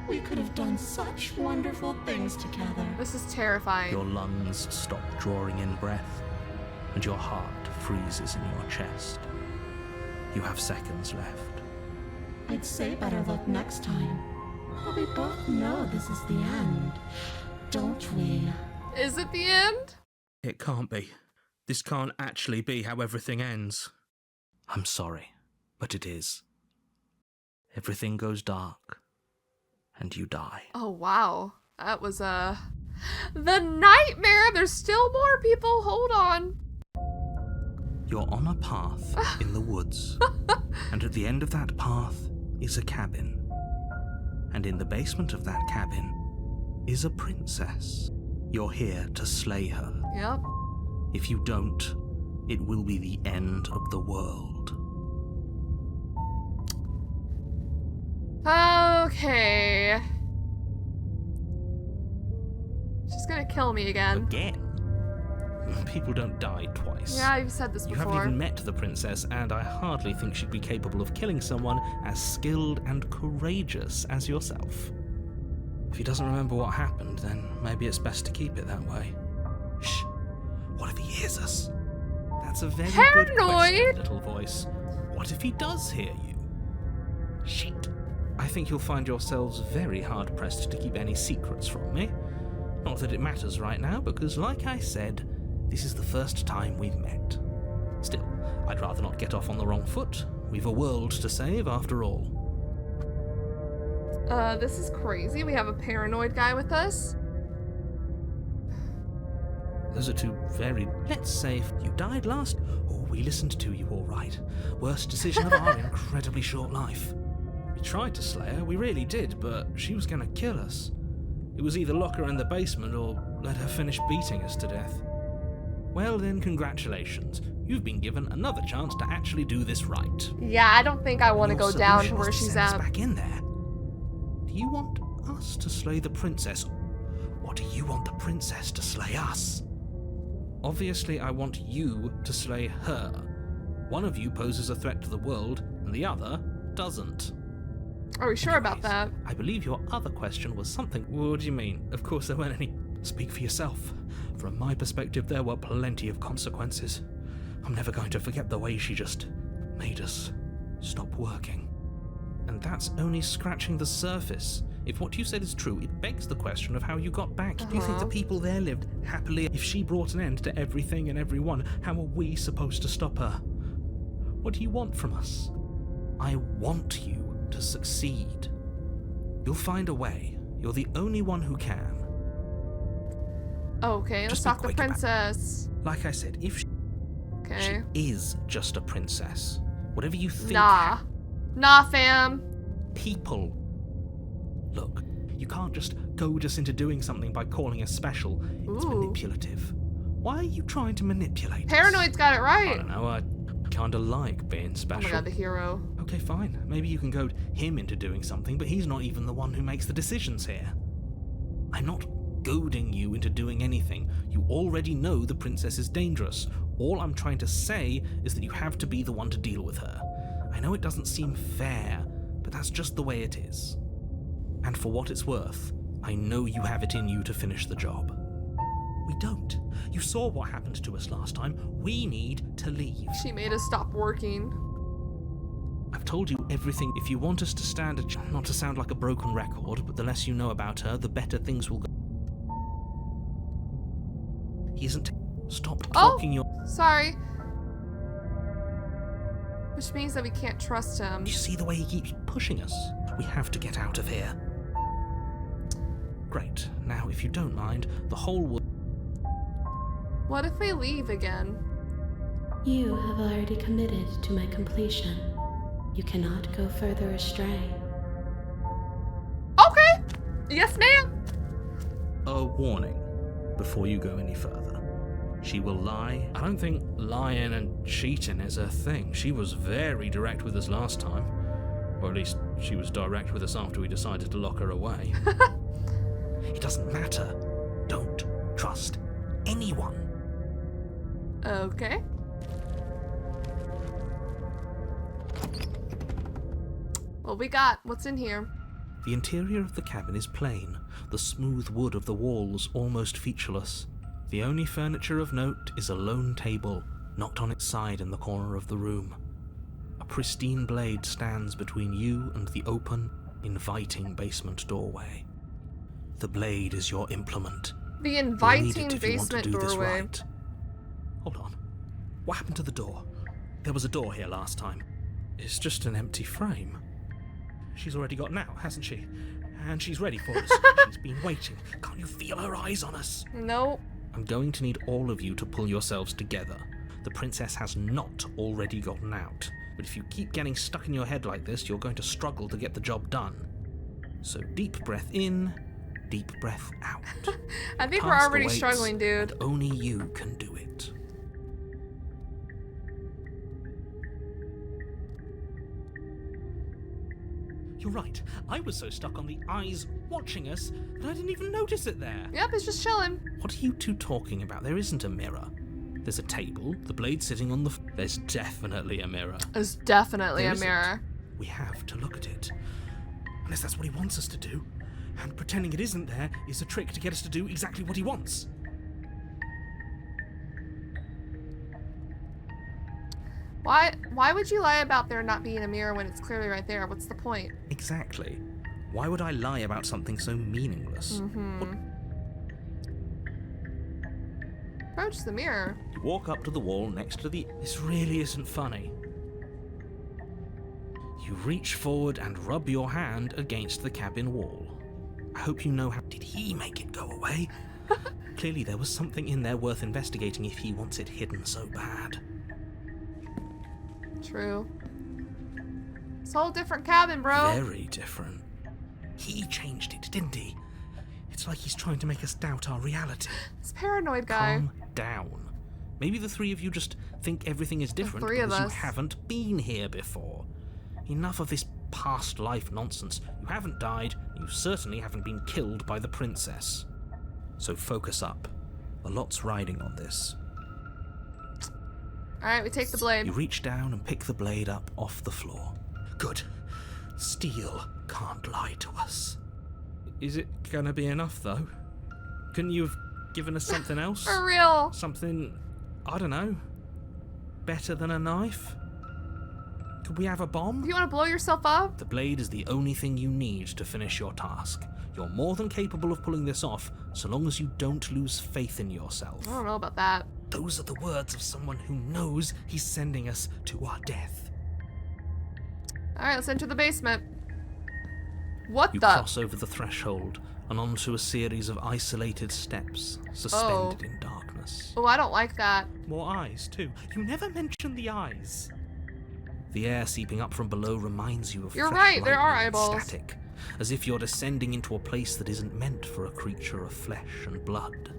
we could have done such wonderful things together. This is terrifying. Your lungs stop drawing in breath, and your heart freezes in your chest. You have seconds left. I'd say better luck next time. But we both know this is the end, don't we? Is it the end? It can't be. This can't actually be how everything ends. I'm sorry, but it is. Everything goes dark, and you die. Oh, wow. That was, the nightmare! There's still more people! Hold on. You're on a path in the woods, and at the end of that path is a cabin. And in the basement of that cabin is a princess. You're here to slay her. Yep. If you don't, it will be the end of the world. Okay. She's gonna kill me again. Again? People don't die twice. Yeah, you've said this You before. haven't even met the princess, and I hardly think she'd be capable of killing someone as skilled and courageous as yourself. If he doesn't remember what happened, then maybe it's best to keep it that way. Shh. What if he hears us? That's a very good question, Paranoid! little voice. What if he does hear you? Shit. I think you'll find yourselves very hard-pressed to keep any secrets from me. Not that it matters right now, because like I said, this is the first time we've met. Still, I'd rather not get off on the wrong foot. We've a world to save, after all. This is crazy. We have a paranoid guy with us. Those are two very... Let's say you died last... Oh, we listened to you all right. Worst decision of our incredibly short life. We tried to slay her, we really did, but she was gonna kill us. It was either lock her in the basement or let her finish beating us to death. Well then, congratulations. You've been given another chance to actually do this right. Yeah, I don't think I want to Your go down to solution where is she's send us at. back in there. Do you want us to slay the princess, or do you want the princess to slay us? Obviously, I want you to slay her. One of you poses a threat to the world, and the other doesn't. Are we sure about Anyways, that? I believe your other question was something... What do you mean? Of course there weren't any... Speak for yourself. From my perspective, there were plenty of consequences. I'm never going to forget the way she just made us stop working. And that's only scratching the surface. If what you said is true, it begs the question of how you got back. Do you think the people there lived happily? If she brought an end to everything and everyone, how are we supposed to stop her? What do you want from us? I want you to succeed. You'll find a way. You're the only one who can. Okay, let's Just be talk to quick about it. Princess. Like I said, if she Okay. is just a princess, whatever you think... Nah. Nah, fam. People. Look, you can't just goad us into doing something by calling us special. It's Ooh. manipulative. Why are you trying to manipulate us? Paranoid's got it I right. don't know, I kinda like being Oh special. my god, the hero. Okay, fine. Maybe you can goad him into doing something, but he's not even the one who makes the decisions here. I'm not goading you into doing anything. You already know the princess is dangerous. All I'm trying to say is that you have to be the one to deal with her. I know it doesn't seem fair, but that's just the way it is. And for what it's worth, I know you have it in you to finish the job. We don't. You saw what happened to us last time. We need to leave. She made us stop working. I've told you everything. If you want us to stand a chance, not to sound like a broken record, but the less you know about her, the better things will go. He isn't... Stop talking your... Sorry. Which means that we can't trust him. You see the way he keeps pushing us? We have to get out of here. Great. Now, if you don't mind, the whole world... What if we leave again? You have already committed to my completion. You cannot go further astray. Okay. Yes, ma'am. A warning before you go any further. She will lie. I don't think lying and cheating is her thing. She was very direct with us last time. Or at least she was direct with us after we decided to lock her away. It doesn't matter. Don't trust anyone. Okay. What we got? What's in here? The interior of the cabin is plain, the smooth wood of the walls almost featureless. The only furniture of note is a lone table, knocked on its side in the corner of the room. A pristine blade stands between you and the open, inviting basement doorway. The blade is your implement. The You'll need inviting it if you want to basement do this doorway. right. Hold on. What happened to the door? There was a door here last time. It's just an empty frame. She's already got now, hasn't she? And she's ready for us. She's been waiting. Can't you feel her eyes on us? No. I'm going to need all of you to pull yourselves together. The princess has not already gotten out. But if you keep getting stuck in your head like this, you're going to struggle to get the job done. So deep breath in, deep breath out. I think we're Cast the already weights, struggling, dude. and only you can do it. You're right. I was so stuck on the eyes watching us that I didn't even notice it there. Yep, it's just chilling. What are you two talking about? There isn't a mirror. There's a table, the blade sitting on the... There's definitely a mirror. There's definitely There a isn't. mirror. We have to look at it. Unless that's what he wants us to do. And pretending it isn't there is a trick to get us to do exactly what he wants. Why would you lie about there not being a mirror when it's clearly right there? What's the point? Exactly. Why would I lie about something so meaningless? Approach the mirror. You walk up to the wall next to the... This really isn't funny. You reach forward and rub your hand against the cabin wall. I hope you know how... Did he make it go away? Clearly there was something in there worth investigating if he wants it hidden so bad. True. It's a whole different cabin, bro. Very different. He changed it, didn't he? It's like he's trying to make us doubt our reality. This paranoid guy. Calm down. Maybe the three of you just think everything is different three of because you us. haven't been here before. Enough of this past life nonsense. You haven't died, and you certainly haven't been killed by the princess. So focus up. A lot's riding on this. Alright, we take the blade. You reach down and pick the blade up off the floor. Good. Steel can't lie to us. Is it gonna be enough, though? Couldn't you have given us something else? For real. Something, I don't know, better than a knife? Could we have a bomb? You want to blow yourself up? The blade is the only thing you need to finish your task. You're more than capable of pulling this off, so long as you don't lose faith in yourself. I don't know about that. Those are the words of someone who knows he's sending us to our death. Alright, let's enter the basement. What You the? cross over the threshold and onto a series of isolated steps, suspended in darkness. Oh, I don't like that. More eyes, too. You never mention the eyes. The air seeping up from below reminds you of You're fresh right, there are lightning and eyeballs. static, as if you're descending into a place that isn't meant for a creature of flesh and blood.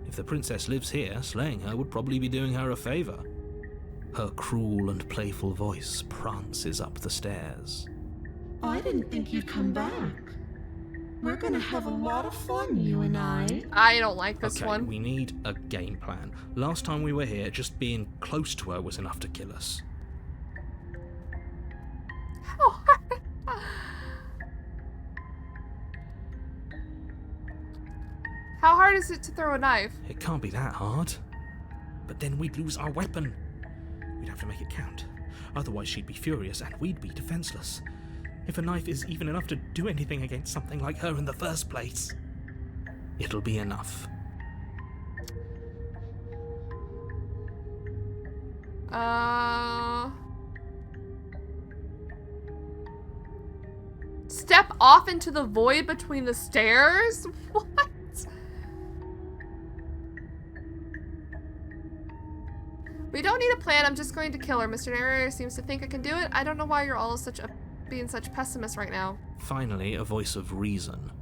If the princess lives here, slaying her would probably be doing her a favor. Her cruel and playful voice prances up the stairs. I didn't think you'd come back. We're gonna have a lot of fun, you and I. I don't like this Okay, one. we need a game plan. Last time we were here, just being close to her was enough to kill us. How hard? How hard is it to throw a knife? It can't be that hard. But then we'd lose our weapon. We'd have to make it count. Otherwise she'd be furious and we'd be defenseless. If a knife is even enough to do anything against something like her in the first place. It'll be enough. Step off into the void between the stairs? What? We don't need a plan. I'm just going to kill her. Mr. Narrator seems to think I can do it. I don't know why you're all being such pessimists right now. Finally, a voice of reason.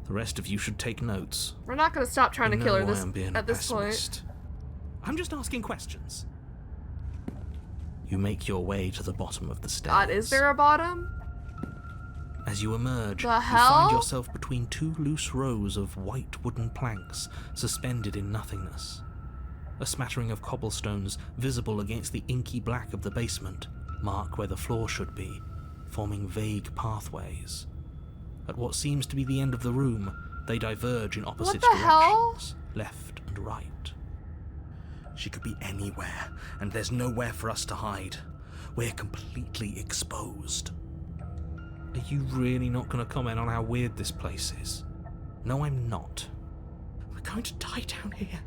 The rest of you should take notes. We're not going to stop trying to You kill her know why I'm being a at this point. pessimist. I'm just asking questions. You make your way to the bottom of the stairs. God, is there a bottom? As you emerge, The you hell? find yourself between two loose rows of white wooden planks suspended in nothingness. A smattering of cobblestones visible against the inky black of the basement mark where the floor should be, forming vague pathways. At what seems to be the end of the room, they diverge in opposite What the hell? directions, left and right. She could be anywhere, and there's nowhere for us to hide. We're completely exposed. Are you really not going to comment on how weird this place is? No, I'm not. We're going to die down here.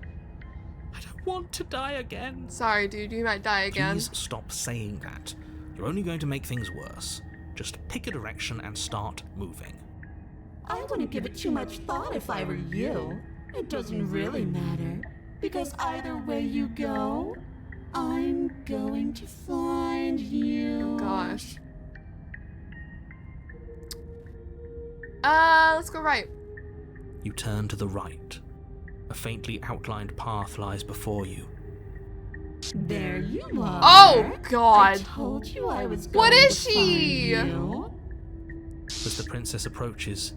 I don't want to die again. Sorry, dude, you might die again. Please stop saying that. You're only going to make things worse. Just pick a direction and start moving. I wouldn't give it too much thought if I were you. It doesn't really matter, because either way you go, I'm going to find you. Gosh. Let's go right. You turn to the right. A faintly outlined path lies before you. There you are. Oh, I God. told you I was going What is to she? find you. As the princess approaches,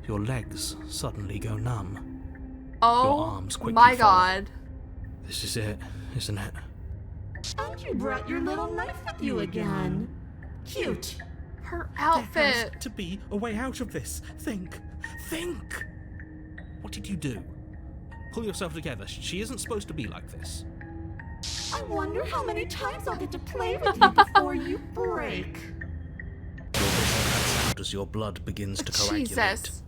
your legs suddenly go numb. Oh, arms quickly my follow. God. This is it, isn't it? And you brought your little knife with you again. Cute. Her There has outfit. to be a way out of this. Think. What did you do? Pull yourself together. She isn't supposed to be like this. I wonder how many times I'll get to play with you before you break. Your vision cuts out as your blood begins to coagulate. Jesus.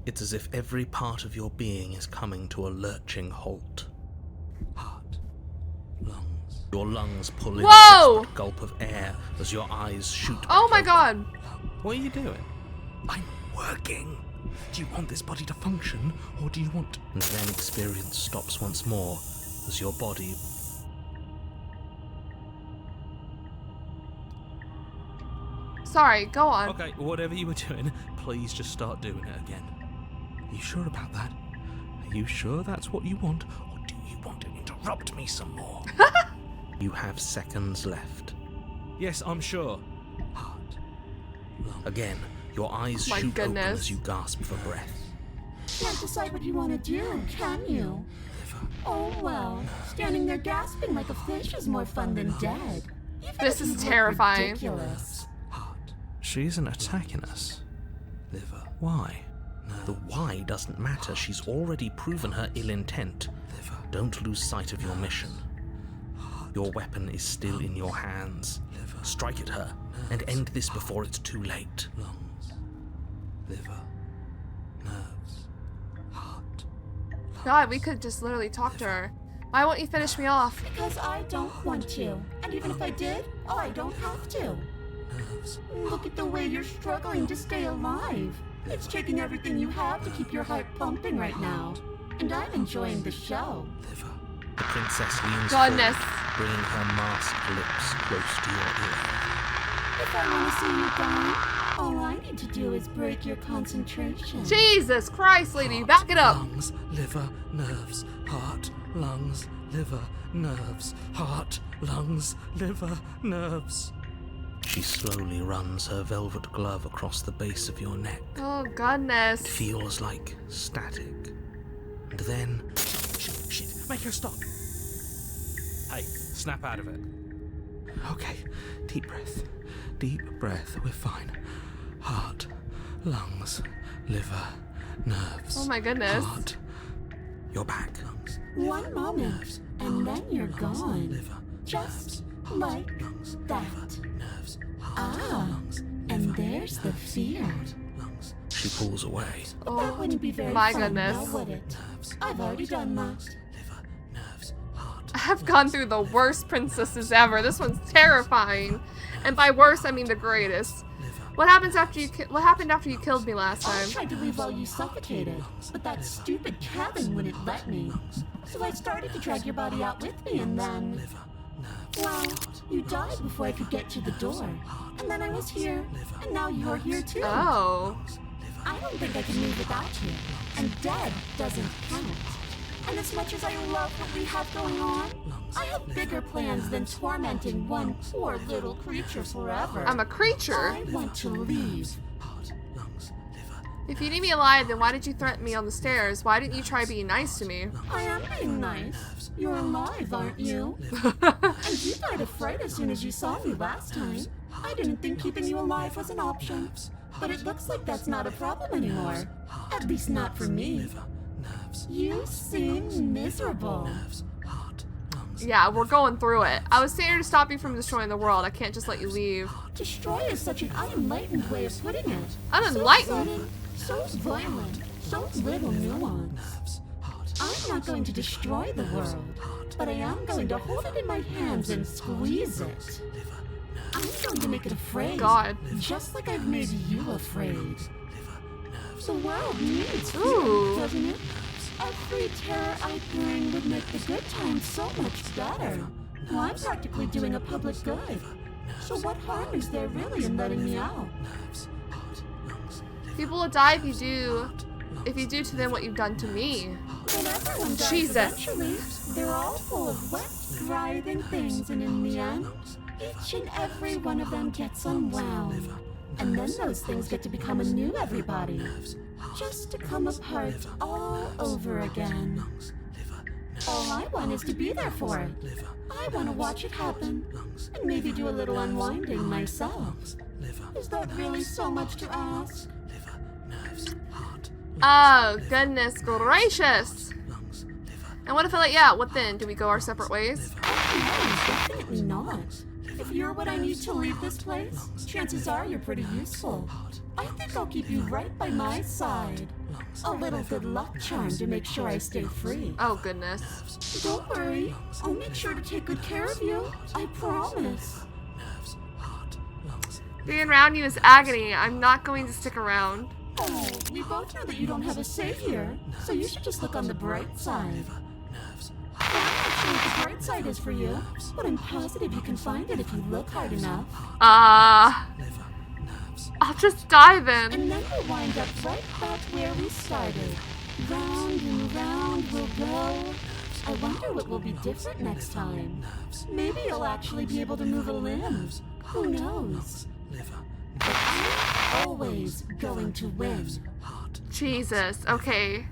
It's as if every part of your being is coming to a lurching halt. Heart. Lungs. Your lungs pull in Whoa! a desperate gulp of air as your eyes shoot back Oh my open. God. What are you doing? I'm working. Do you want this body to function, or do you want... And then experience stops once more as your body... Sorry, go on. Okay, whatever you were doing, please just start doing it again. Are you sure about that? Are you sure that's what you want, or do you want to interrupt me some more? You have seconds left. Yes, I'm sure. Heart. Lung. Again, your eyes My shoot open goodness. as you gasp for breath. Can't decide what you want to do, can you? Liver. Oh well, standing there gasping like a fish is more fun than dead. Even This if is you look terrifying. ridiculous. Heart. She isn't attacking us. Liver. Why? The why doesn't matter. She's already proven her ill intent. Liver. Don't lose sight of your mission. Your weapon is still in your hands. Liver. Strike at her and end this before it's too late. Lungs. Liver. Nerves. Heart. God, we could just literally talk to her. Why won't you finish me off? Because I don't want to. And even if I did, I don't have to. Nerves. Look at the way you're struggling to stay alive. It's taking everything you have to keep your heart pumping right now. And I'm enjoying the show. Liver. The princess leans Goodness. forward, bringing her masked lips close to your ear. If I want to see you die, all I need to do is break your concentration. Jesus Christ, lady, back it up. Lungs, liver, nerves, heart, lungs, liver, nerves, heart, lungs, liver, nerves. She slowly runs her velvet glove across the base of your neck. Oh, goodness. It feels like static. And then... Shit, make her stop. Hey, snap out of it. Okay, deep breath. Deep breath, we're fine. Heart, lungs, liver, nerves. Oh my goodness. Heart. You're back. Lungs, One moment, nerves, and heart, then you're lungs, gone. Liver, Just nerves, like heart, lungs, that. liver, nerves, heart, Ah, lungs, and liver, there's the nerves, fear. heart, lungs. She pulls away. But that wouldn't be very my fun, goodness. now would it? Nerves, I've already done that. liver, nerves, heart. I've gone through the worst princesses ever. This one's terrifying. And by worst, I mean the greatest. What happens after you? What happened after you killed me last I time? tried to leave while you suffocated, but that stupid cabin wouldn't let me. So I started to drag your body out with me, and then... Well, you died before I could get to the door. And then I was here, and now you're here too. Oh. I don't think I can move without you. And dead doesn't count. And as much as I love what we have going on, I have bigger plans than tormenting one poor little creature forever. I'm a creature? I want to leave. If you need me alive, then why did you threaten me on the stairs? Why didn't you try being nice to me? I am being nice. You're alive, aren't you? And you died of fright as soon as you saw me last time. I didn't think keeping you alive was an option. But it looks like that's not a problem anymore. At least not for me. You seem miserable. Yeah, we're going through it. I was saying to stop you from destroying the world. I can't just let you leave. Destroy is such an unenlightened way of putting it. Unenlightened? So violent, so little nuance. I'm not going to destroy the world, but I am going to hold it in my hands and squeeze it. I'm going to make it afraid. God. Just like I've made you afraid. The world needs Ooh. fear, doesn't it? Every terror I bring would make the good times so much better. Well, I'm practically doing a public good. So what harm is there really in letting me out? People will die if you do to them what you've done to me. Well, everyone dies Jesus. eventually. They're all full of wet, writhing things, and in the end, each and every one of them gets unwound. And then those things get to become a new everybody. Just to come apart all over again. All I want is to be there for it. I want to watch it happen. And maybe do a little unwinding myself. Is that really so much to ask? Oh, goodness gracious. And what if I let you out? What then? Do we go our separate ways? Oh, no, definitely not. If you're what I need to leave this place, chances are you're pretty useful. I think I'll keep you right by my side. A little good luck charm to make sure I stay free. Oh, goodness. Don't worry. I'll make sure to take good care of you. I promise. Being around you is agony. I'm not going to stick around. Oh, we both know that you don't have a savior, so you should just look on the bright side. I'm not sure what the bright side is for you, but I'm positive you can find it if you look hard enough. I'll just die then. And then we'll wind up right back where we started. Round and round we'll go. I wonder what will be different next time. Maybe you'll actually be able to move a limb. Who knows? But I'm always going to win. Jesus, okay.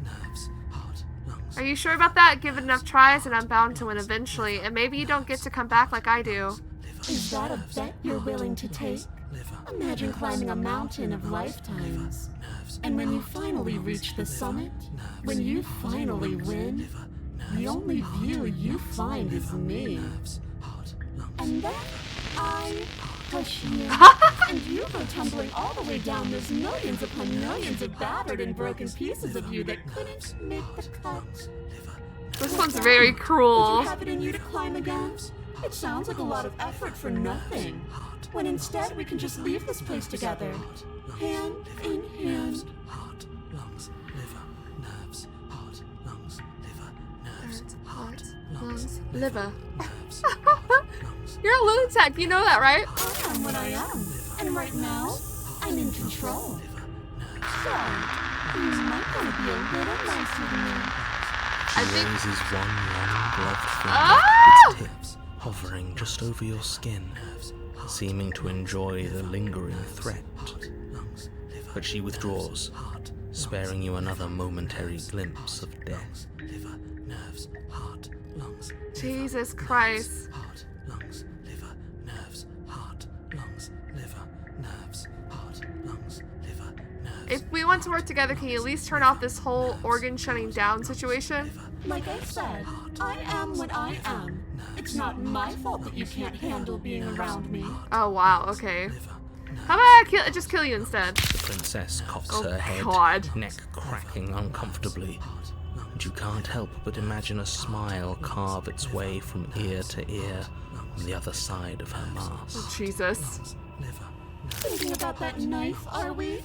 Are you sure about that? Give it enough tries and I'm bound to win eventually. And maybe you don't get to come back like I do. Is that a bet you're willing to take? Imagine climbing a mountain of lifetimes. And when you finally reach the summit, when you finally win, the only view you find is me. And then I push you, and you go tumbling all the way down those millions upon millions of battered and broken pieces of you that couldn't make the cut. This one's very Would cruel. you have it in you to climb again? It sounds like a lot of effort for nothing. When instead we can just leave this place together, hand in hand. Heart, lungs, liver. You're a lunatic, you know that, right? I am what I am, and right now, I'm in control. So, you might want to be a little nicer to me. I think. Raises one long gloved finger, Ah! its tips hovering just over your skin, seeming to enjoy the lingering threat. But she withdraws, sparing you another momentary glimpse of death. Jesus Christ. If we want to work together, can you at least turn off this whole organ shutting down situation? Like I said, I am what I am. It's not my fault that you can't handle being around me. Oh wow, okay. How about I just kill you instead? The princess cocks Oh, her head, God. neck cracking uncomfortably, and you can't help but imagine a smile carve its way from ear to ear on the other side of her mask. Jesus. Thinking about that knife, are we?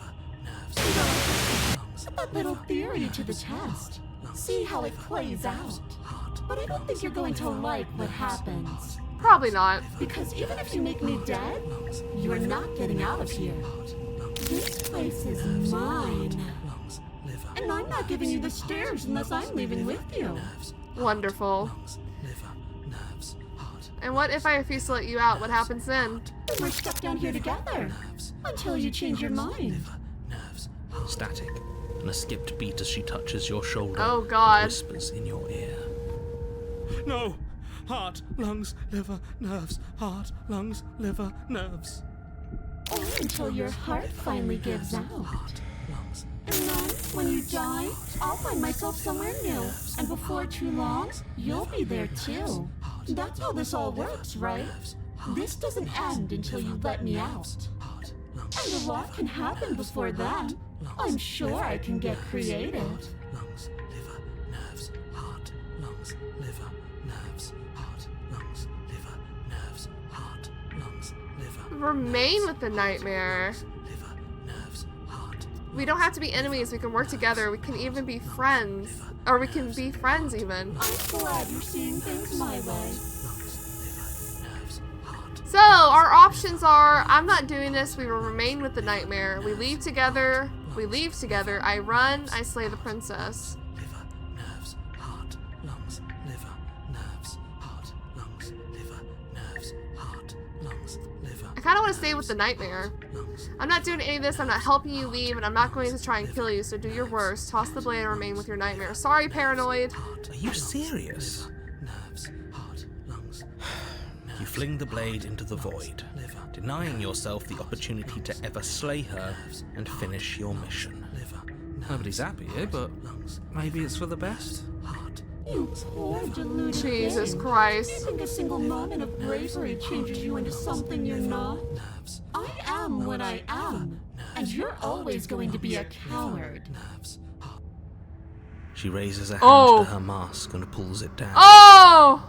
Put that little theory to the test. See how it plays out. But I don't think you're going to like what happens. Probably not. Because even if you make me dead, you're not getting out of here. This place is mine. And I'm not giving you the stairs unless I'm leaving with you. Wonderful. And what if I refuse to let you out? What happens then? We're stuck down here together. Until you change your mind. Static, and a skipped beat as she touches your shoulder. Oh, God. And whispers in your ear. No! Heart, lungs, liver, nerves. Heart, lungs, liver, nerves. Or until your heart finally gives out. And then, when you die, I'll find myself somewhere new. And before too long, you'll be there too. That's how this all works, right? This doesn't end until you let me out. And a lot can happen before then. I'm sure I can get creative. Lungs, liver, nerves, heart, lungs, liver, nerves, heart, lungs, liver, nerves, heart, lungs, liver. Remain with the nightmare. Liver, nerves, heart. We don't have to be enemies. We can work together. We can even be friends. Or we can be friends even. I'm glad you're seeing things my way. So, our options are, I'm not doing this, we will remain with the nightmare. We leave together, I run, I slay the princess. Liver, nerves, heart, lungs, liver, nerves, heart, lungs, liver, nerves, heart, lungs, liver. I kind of want to stay with the nightmare. I'm not doing any of this, I'm not helping you leave, and I'm not going to try and kill you, so do your worst. Toss the blade and remain with your nightmare. Sorry, paranoid. Are you serious? Nerves, heart, lungs. You fling the blade into the void, denying yourself the opportunity to ever slay her and finish your mission. Nobody's happy here, but maybe it's for the best. You poor deluded Jesus thing. Christ. You think a single moment of bravery changes you into something you're not? I am what I am, and you're always going to be a coward. She raises a hand Oh. to her mask and pulls it down. Oh!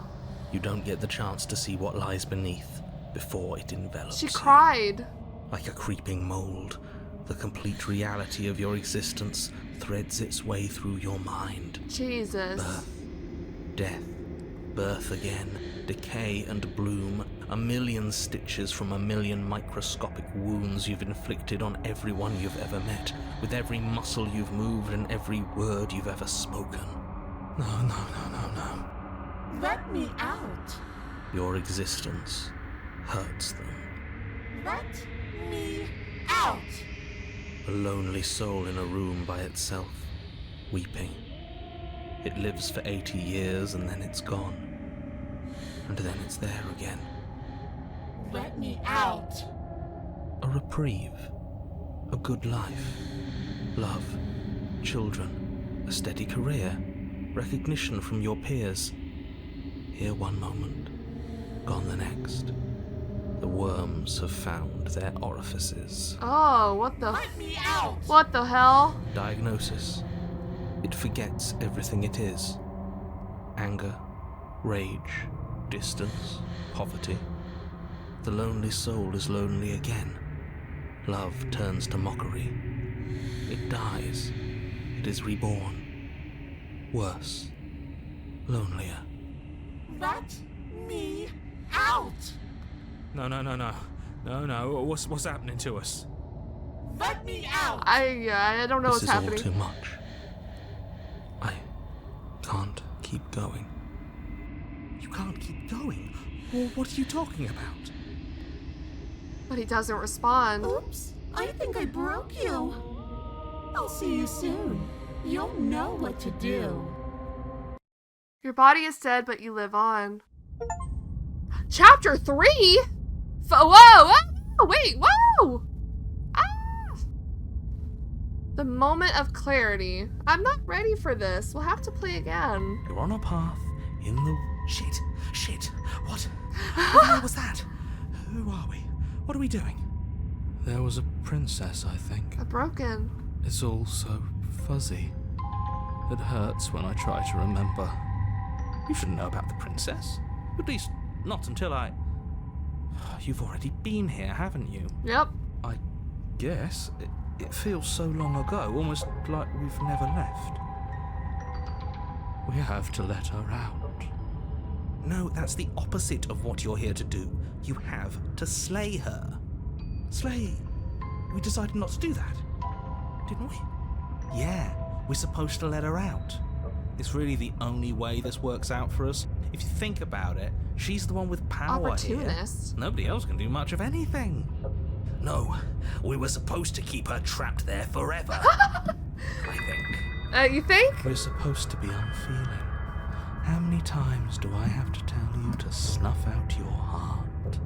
You don't get the chance to see what lies beneath before it envelops She you. cried. Like a creeping mold, the complete reality of your existence threads its way through your mind. Jesus. Death, birth again, decay and bloom, a million stitches from a million microscopic wounds you've inflicted on everyone you've ever met, with every muscle you've moved and every word you've ever spoken. No. Let me out. Your existence hurts them. Let me out. A lonely soul in a room by itself, weeping. It lives for 80 years and then it's gone. And then it's there again. Let me out. A reprieve. A good life. Love. Children. A steady career. Recognition from your peers. Here one moment. Gone the next. The worms have found their orifices. Oh, what the... Let me out. What the hell? Diagnosis. It forgets everything it is. Anger, rage, distance, poverty. The lonely soul is lonely again. Love turns to mockery. It dies. It is reborn. Worse. Lonelier. Let me out. No. What's happening to us? Let me out. I don't know This what's is happening. all too much. I can't keep going. You can't keep going? Well, what are you talking about? But he doesn't respond. Oops. I think I broke you. I'll see you soon. You'll know what to do. Your body is dead, but you live on. Chapter 3? Whoa! Wait, whoa! Ah! The moment of clarity. I'm not ready for this. We'll have to play again. You're on a path in the... Shit. What the hell was that? Who are we? What are we doing? There was a princess, I think. A broken. It's all so fuzzy. It hurts when I try to remember. You shouldn't know about the princess. At least, not until I... You've already been here, haven't you? Yep. I guess. It feels so long ago, almost like we've never left. We have to let her out. No, that's the opposite of what you're here to do. You have to slay her. Slay? We decided not to do that, didn't we? Yeah, We're supposed to let her out. It's really the only way this works out for us. If you think about it, she's the one with power Opportunist. here. Nobody else can do much of anything. No, we were supposed to keep her trapped there forever. I think. You think? We're supposed to be unfeeling. How many times do I have to tell you to snuff out your heart?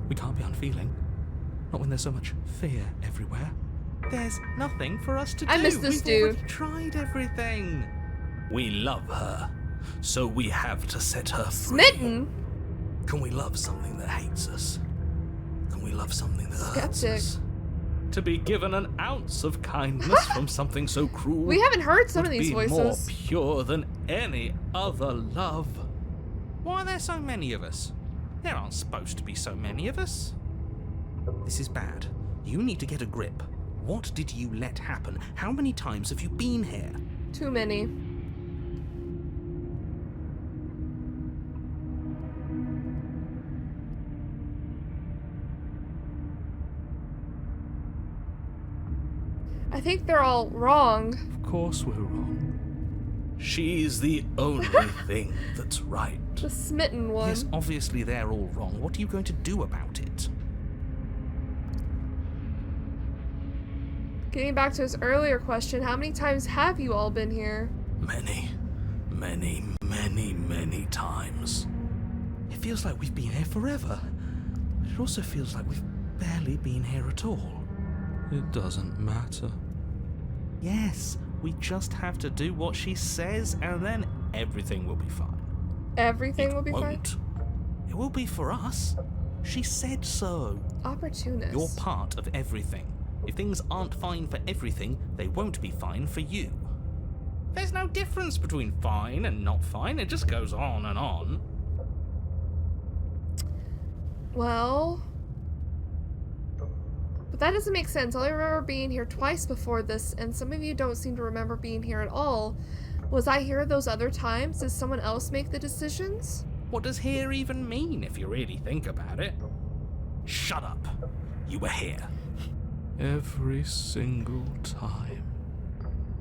We can't be unfeeling. Not when there's so much fear everywhere. There's nothing for us to do. I miss this We've dude. already tried everything. We love her, so we have to set her free. Smitten? Can we love something that hates us? Can we love something that hurts Skeptic. us? To be given an ounce of kindness from something so cruel We haven't heard some would of these be voices. more pure than any other love. Why are there so many of us? There aren't supposed to be so many of us. This is bad. You need to get a grip. What did you let happen? How many times have you been here? Too many. I think they're all wrong. Of course we're wrong. She's the only thing that's right. The smitten one. Yes, obviously they're all wrong. What are you going to do about it? Getting back to his earlier question, how many times have you all been here? Many, many, many, many times. It feels like we've been here forever. But it also feels like we've barely been here at all. It doesn't matter. Yes, we just have to do what she says and then everything will be fine. Everything It will be fine? won't. It will be for us. She said so. Opportunist. You're part of everything. If things aren't fine for everything, they won't be fine for you. There's no difference between fine and not fine. It just goes on and on. Well... But that doesn't make sense. I only remember being here twice before this, and some of you don't seem to remember being here at all. Was I here those other times? Did someone else make the decisions? What does here even mean if you really think about it? Shut up. You were here. Every single time.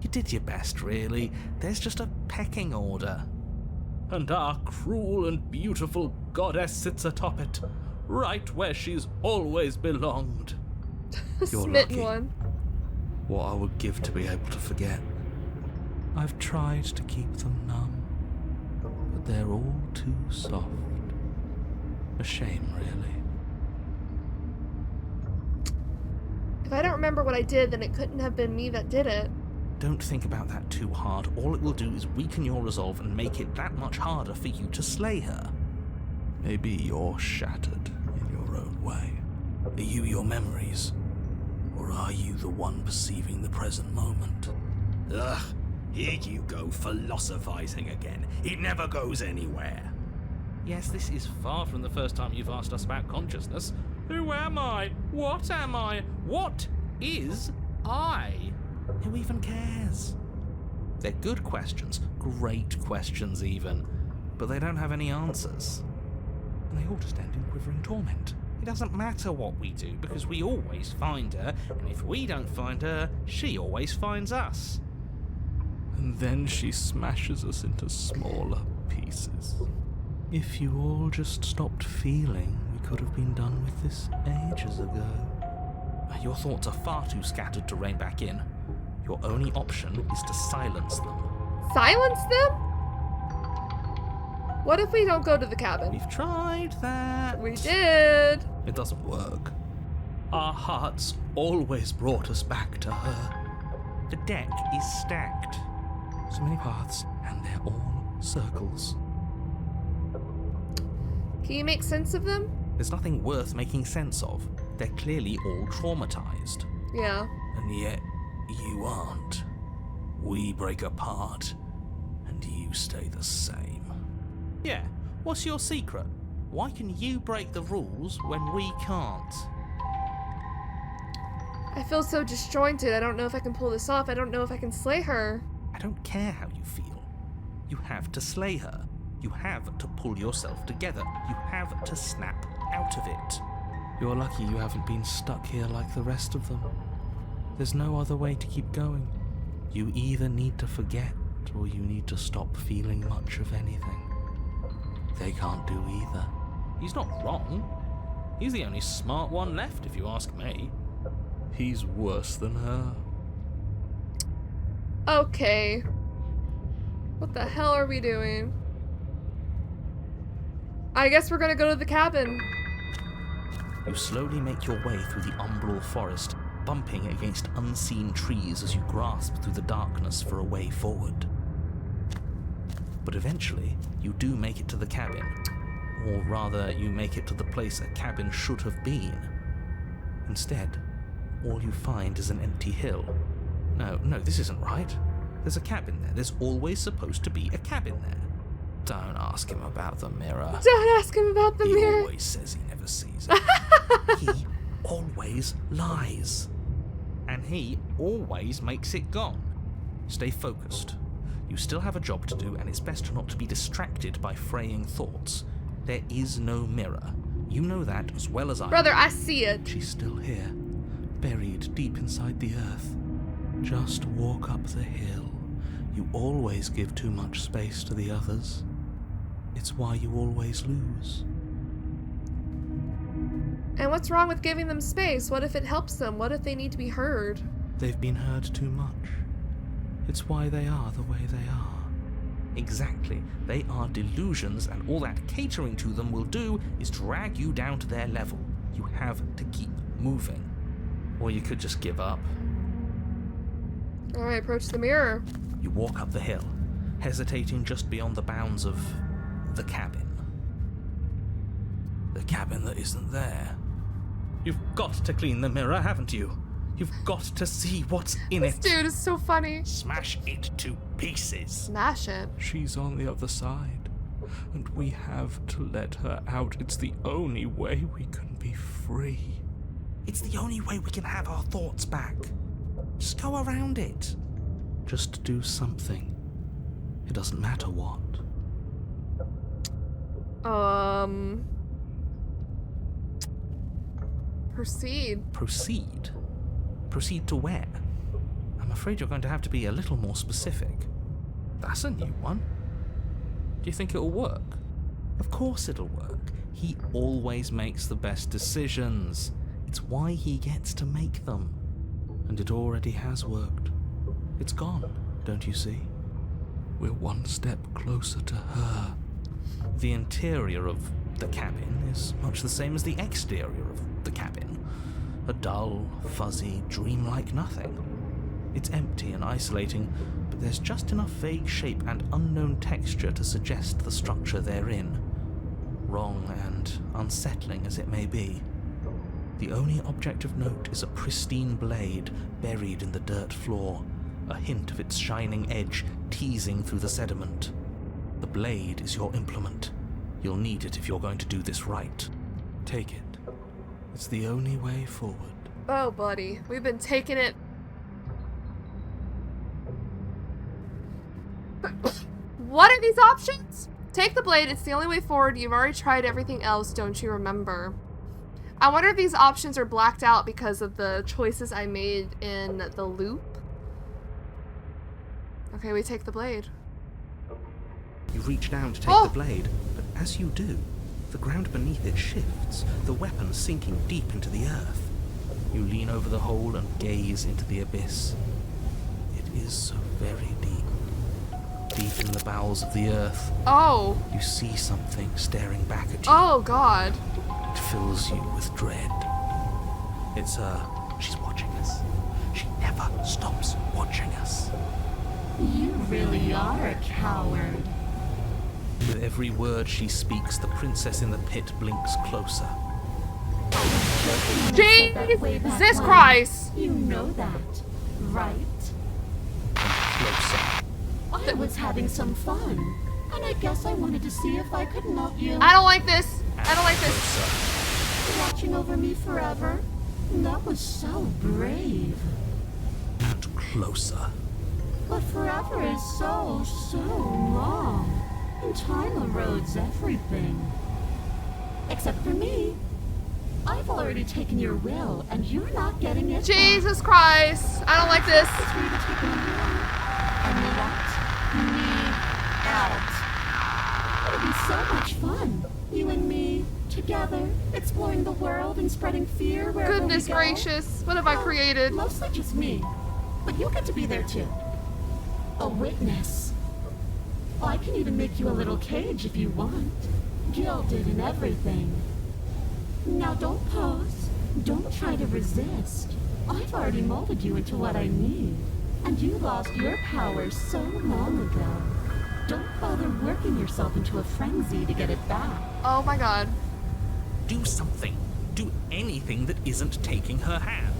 You did your best, really. There's just a pecking order. And our cruel and beautiful goddess sits atop it, right where she's always belonged. You're Smitten lucky. one. What I would give to be able to forget. I've tried to keep them numb, but they're all too soft. A shame, really. If I don't remember what I did, then it couldn't have been me that did it. Don't think about that too hard. All it will do is weaken your resolve and make it that much harder for you to slay her. Maybe you're shattered in your own way. Are you your memories? Or are you the one perceiving the present moment? Ugh, here you go philosophizing again. It never goes anywhere. Yes, this is far from the first time you've asked us about consciousness. Who am I? What am I? What is I? Who even cares? They're good questions, great questions even, but they don't have any answers. And they all just end in quivering torment. It doesn't matter what we do, because we always find her, and if we don't find her, she always finds us. And then she smashes us into smaller pieces. If you all just stopped feeling, we could have been done with this ages ago. Your thoughts are far too scattered to rein back in. Your only option is to silence them. Silence them? What if we don't go to the cabin? We've tried that. We did. It doesn't work. Our hearts always brought us back to her. The deck is stacked. So many paths, and they're all circles. Can you make sense of them? There's nothing worth making sense of. They're clearly all traumatized. Yeah. And yet, you aren't. We break apart, and you stay the same. Yeah, what's your secret? Why can you break the rules when we can't? I feel so disjointed. I don't know if I can pull this off. I don't know if I can slay her. I don't care how you feel. You have to slay her. You have to pull yourself together. You have to snap out of it. You're lucky you haven't been stuck here like the rest of them. There's no other way to keep going. You either need to forget or you need to stop feeling much of anything. They can't do either. He's not wrong. He's the only smart one left, if you ask me. He's worse than her. Okay. What the hell are we doing? I guess we're gonna go to the cabin. You slowly make your way through the umbral forest, bumping against unseen trees as you grasp through the darkness for a way forward. But eventually, you do make it to the cabin. Or rather, you make it to the place a cabin should have been. Instead, all you find is an empty hill. No, this isn't right. There's a cabin there. There's always supposed to be a cabin there. Don't ask him about the mirror. Don't ask him about the He mirror. always says he never sees it. He always lies. And he always makes it gone. Stay focused. You still have a job to do, and it's best not to be distracted by fraying thoughts. There is no mirror. You know that as well as I. Brother, I see it. She's still here, buried deep inside the earth. Just walk up the hill. You always give too much space to the others. It's why you always lose. And what's wrong with giving them space? What if it helps them? What if they need to be heard? They've been heard too much. It's why they are the way they are. Exactly. They are delusions, and all that catering to them will do is drag you down to their level. You have to keep moving. Or you could just give up. Alright, approach the mirror. You walk up the hill, hesitating just beyond the bounds of the cabin. The cabin that isn't there. You've got to clean the mirror, haven't you? You've got to see what's in This it. dude is so funny. Smash it to pieces. Smash it. She's on the other side, and we have to let her out. It's the only way we can be free. It's the only way we can have our thoughts back. Just go around it. Just do something. It doesn't matter what. Proceed. Proceed? Proceed to where? I'm afraid you're going to have to be a little more specific. That's a new one. Do you think it'll work? Of course it'll work. He always makes the best decisions. It's why he gets to make them. And it already has worked. It's gone, don't you see? We're one step closer to her. The interior of the cabin is much the same as the exterior of the cabin. A dull, fuzzy, dreamlike nothing. It's empty and isolating, but there's just enough vague shape and unknown texture to suggest the structure they're in. Wrong and unsettling as it may be. The only object of note is a pristine blade buried in the dirt floor, a hint of its shining edge teasing through the sediment. The blade is your implement. You'll need it if you're going to do this right. Take it. It's the only way forward. Oh, buddy. We've been taking it. What are these options? Take the blade. It's the only way forward. You've already tried everything else, don't you remember? I wonder if these options are blacked out because of the choices I made in the loop. Okay, we take the blade. You reach down to take the blade, but as you do, the ground beneath it shifts, the weapon sinking deep into the earth. You lean over the hole and gaze into the abyss. It is so very deep. Deep in the bowels of the earth. Oh. You see something staring back at you. Oh, God. It fills you with dread. It's her. She's watching us. She never stops watching us. You really are a coward. With every word she speaks, the princess in the pit blinks closer. Jesus Christ! You know that, right? Closer. I was having some fun, and I guess I wanted to see if I could melt you. I don't like this. I don't like this. Watching over me forever? That was so brave. And closer. But forever is so long. And time erodes everything. Except for me. I've already already taken your will, and you're not getting it Jesus Christ. I don't like this. back. It's for you to take a will and let me out. It'll be so much fun. You and me, together, exploring the world and spreading fear wherever Goodness we go. gracious. What have I created? Mostly just me. But you get to be there too. A witness. I can even make you a little cage if you want. Gilded and everything. Now don't pause. Don't try to resist. I've already molded you into what I need. And you lost your power so long ago. Don't bother working yourself into a frenzy to get it back. Oh my god. Do something. Do anything that isn't taking her hand.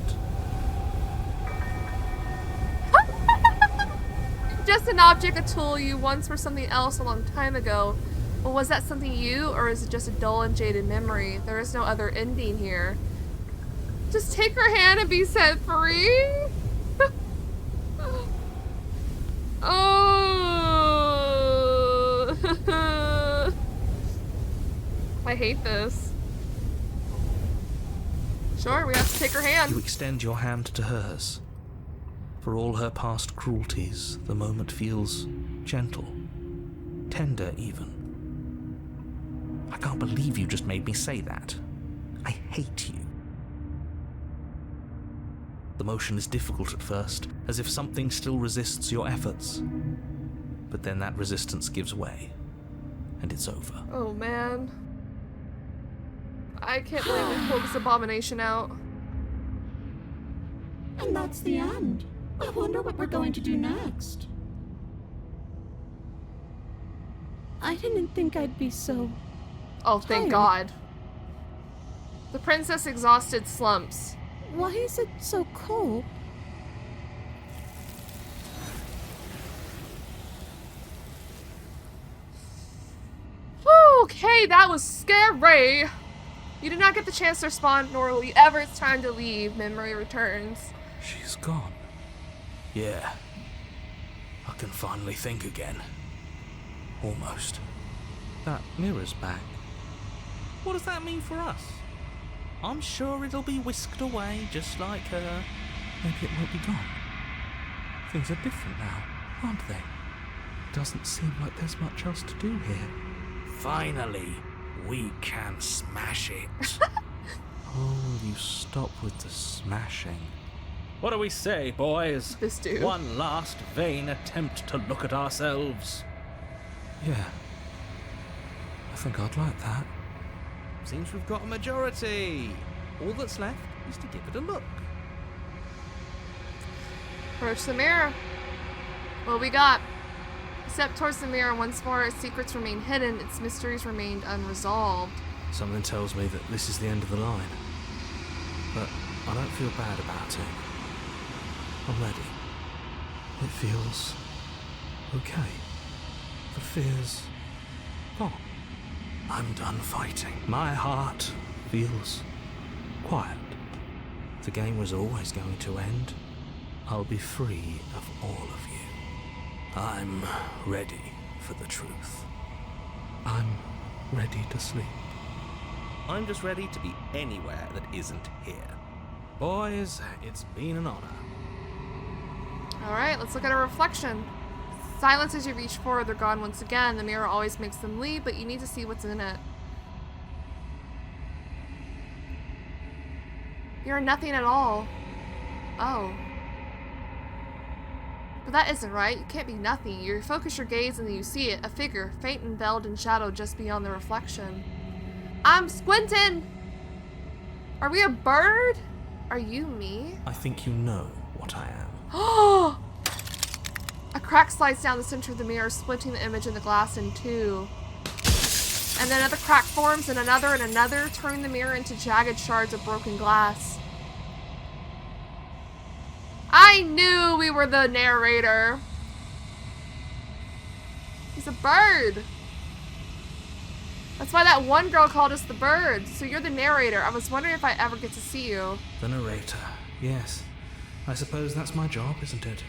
Just an object, a tool you once were something else a long time ago. Well, was that something you, or is it just a dull and jaded memory? There is no other ending here. Just take her hand and be set free? Oh. I hate this. Sure, we have to take her hand. You extend your hand to hers. For all her past cruelties, the moment feels gentle, tender even. I can't believe you just made me say that. I hate you. The motion is difficult at first, as if something still resists your efforts. But then that resistance gives way, and it's over. Oh man. I can't believe we pulled this abomination out. And that's the end. I wonder what we're going to do next. I didn't think I'd be so... Oh, thank Tired. God. The princess exhausted slumps. Why is it so cold? Whew, okay, that was scary. You did not get the chance to respond, nor will you ever. It's time to leave. Memory returns. She's gone. Yeah. I can finally think again. Almost. That mirror's back. What does that mean for us? I'm sure it'll be whisked away just like her. Maybe it won't be gone. Things are different now, aren't they? Doesn't seem like there's much else to do here. Finally, we can smash it. Oh, will you stop with the smashing? What do we say, boys? This dude. One last vain attempt to look at ourselves. Yeah. I think I'd like that. Seems we've got a majority. All that's left is to give it a look. Approach the mirror. What we got? Step towards the mirror. Once more, its secrets remain hidden. Its mysteries remained unresolved. Something tells me that this is the end of the line. But I don't feel bad about it. I'm ready. It feels okay. The fear's gone. I'm done fighting. My heart feels quiet. The game was always going to end. I'll be free of all of you. I'm ready for the truth. I'm ready to sleep. I'm just ready to be anywhere that isn't here. Boys, it's been an honor. Alright, let's look at our reflection. Silence as you reach forward, they're gone once again. The mirror always makes them leave, but you need to see what's in it. You're nothing at all. Oh. But that isn't right. You can't be nothing. You focus your gaze and then you see it. A figure, faint and veiled in shadow just beyond the reflection. I'm squinting! Are we a bird? Are you me? I think you know what I am. Oh! A crack slides down the center of the mirror, splitting the image in the glass in two. And then another crack forms, and another, turning the mirror into jagged shards of broken glass. I knew we were the narrator. He's a bird. That's why that one girl called us the birds. So you're the narrator. I was wondering if I ever get to see you. The narrator. Yes. I suppose that's my job, isn't it?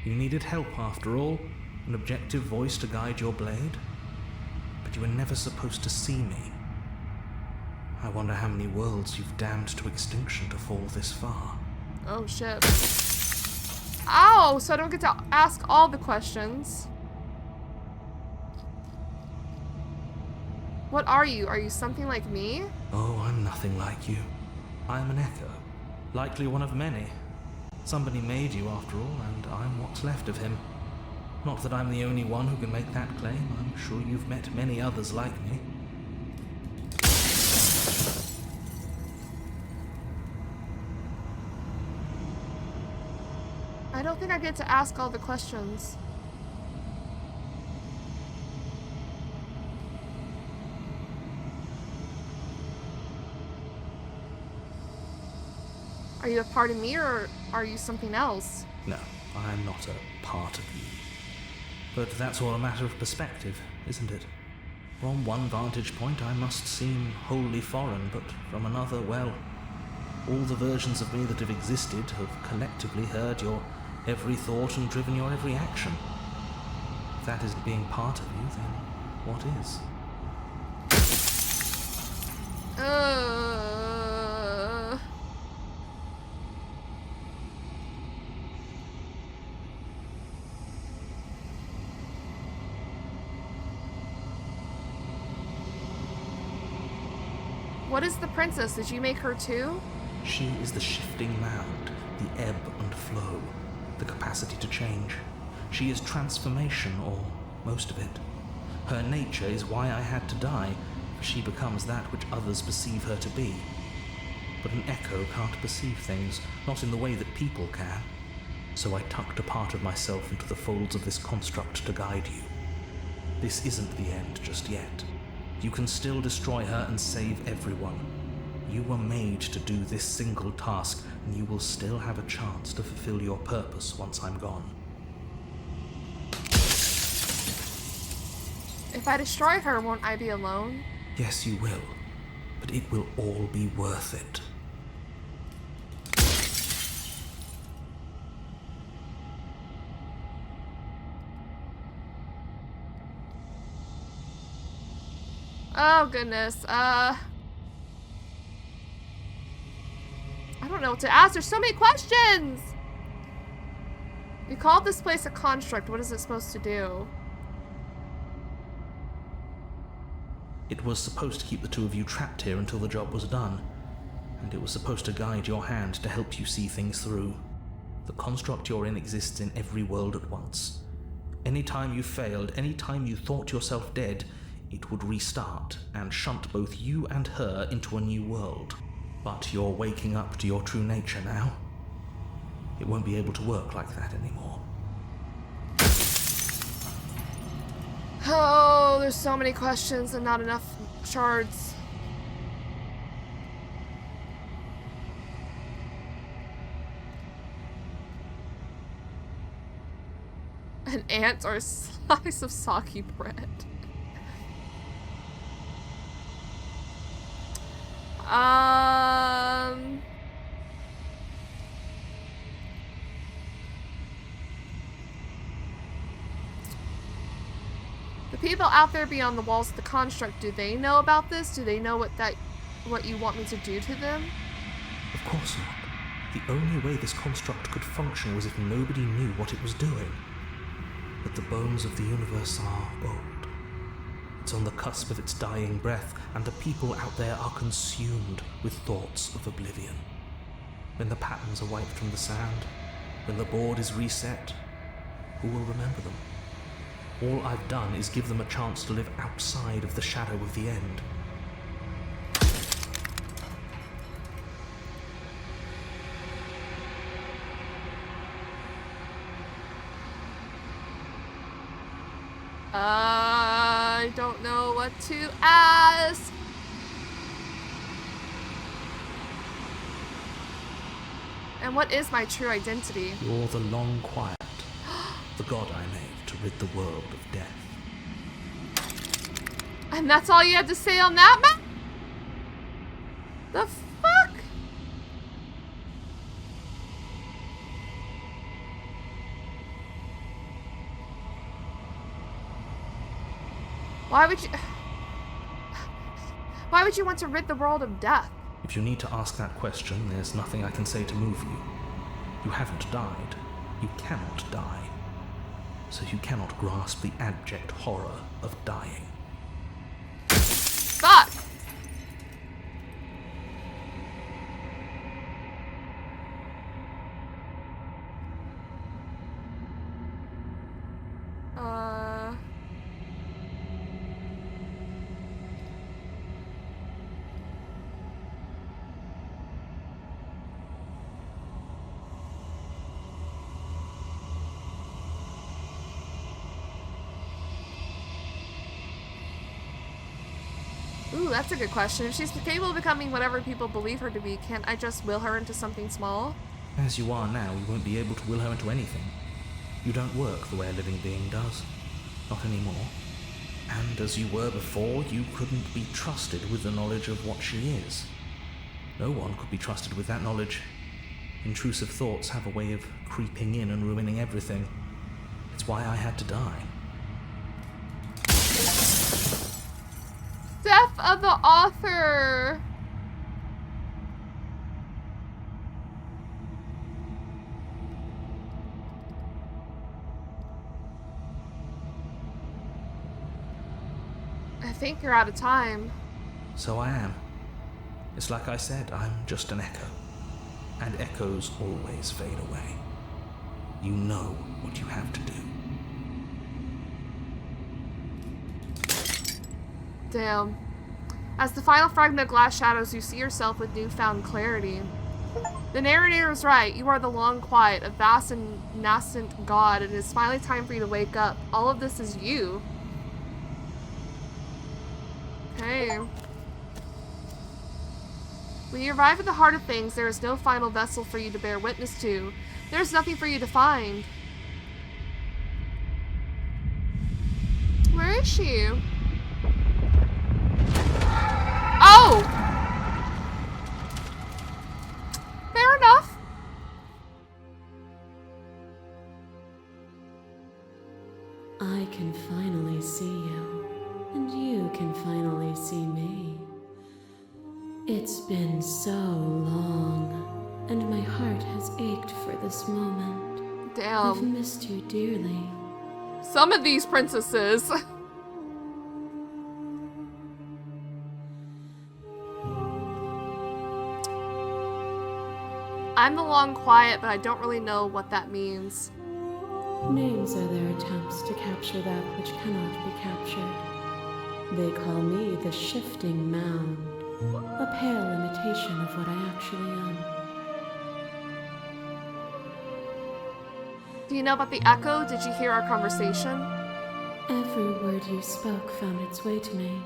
You needed help after all. An objective voice to guide your blade. But you were never supposed to see me. I wonder how many worlds you've damned to extinction to fall this far. Oh shit. Ow! So I don't get to ask all the questions. What are you? Are you something like me? Oh, I'm nothing like you. I am an echo. Likely one of many. Somebody made you after all, and I'm what's left of him. Not that I'm the only one who can make that claim. I'm sure you've met many others like me. I don't think I get to ask all the questions. Are you a part of me, or are you something else? No, I'm not a part of you. But that's all a matter of perspective, isn't it? From one vantage point I must seem wholly foreign, but from another, well, all the versions of me that have existed have collectively heard your every thought and driven your every action. If that isn't being part of you, then what is? What is the princess? Did you make her too? She is the shifting mound, the ebb and flow, the capacity to change. She is transformation, or most of it. Her nature is why I had to die, for she becomes that which others perceive her to be. But an echo can't perceive things, not in the way that people can. So I tucked a part of myself into the folds of this construct to guide you. This isn't the end just yet. You can still destroy her and save everyone. You were made to do this single task, and you will still have a chance to fulfill your purpose once I'm gone. If I destroy her, won't I be alone? Yes, you will, but it will all be worth it. Oh goodness, I don't know what to ask. There's so many questions! You called this place a construct. What is it supposed to do? It was supposed to keep the two of you trapped here until the job was done, and it was supposed to guide your hand to help you see things through. The construct you're in exists in every world at once. Any time you failed, any time you thought yourself dead, it would restart and shunt both you and her into a new world. But you're waking up to your true nature now. It won't be able to work like that anymore. Oh, there's so many questions and not enough shards. An ant or a slice of soggy bread. The people out there beyond the walls of the construct, do they know about this? Do they know what you want me to do to them? Of course not. The only way this construct could function was if nobody knew what it was doing. But the bones of the universe are old. It's on the cusp of its dying breath, and the people out there are consumed with thoughts of oblivion. When the patterns are wiped from the sand, when the board is reset, who will remember them? All I've done is give them a chance to live outside of the shadow of the end. I don't know what to ask. And what is my true identity? You're the long quiet, the god I made to rid the world of death. And that's all you have to say on that, man? The fuck? Why would you want to rid the world of death? If you need to ask that question, there's nothing I can say to move you. You haven't died. You cannot die. So you cannot grasp the abject horror of dying. Fuck! Ooh, that's a good question. If she's capable of becoming whatever people believe her to be, can't I just will her into something small? As you are now, you won't be able to will her into anything. You don't work the way a living being does. Not anymore. And as you were before, you couldn't be trusted with the knowledge of what she is. No one could be trusted with that knowledge. Intrusive thoughts have a way of creeping in and ruining everything. It's why I had to die. Death of the author! I think you're out of time. So I am. It's like I said, I'm just an echo. And echoes always fade away. You know what you have to do. Damn. As the final fragment of glass shadows, you see yourself with newfound clarity. The narrator was right. You are the long quiet, a vast and nascent god, and it is finally time for you to wake up. All of this is you. Okay. When you arrive at the heart of things, there is no final vessel for you to bear witness to. There is nothing for you to find. Where is she? Oh! Fair enough. I can finally see you, and you can finally see me. It's been so long, and my heart has ached for this moment. I've Damn. missed you dearly. Some of these princesses. I'm the long quiet, but I don't really know what that means. Names are their attempts to capture that which cannot be captured. They call me the shifting mound, a pale imitation of what I actually am. Do you know about the echo? Did you hear our conversation? Every word you spoke found its way to me.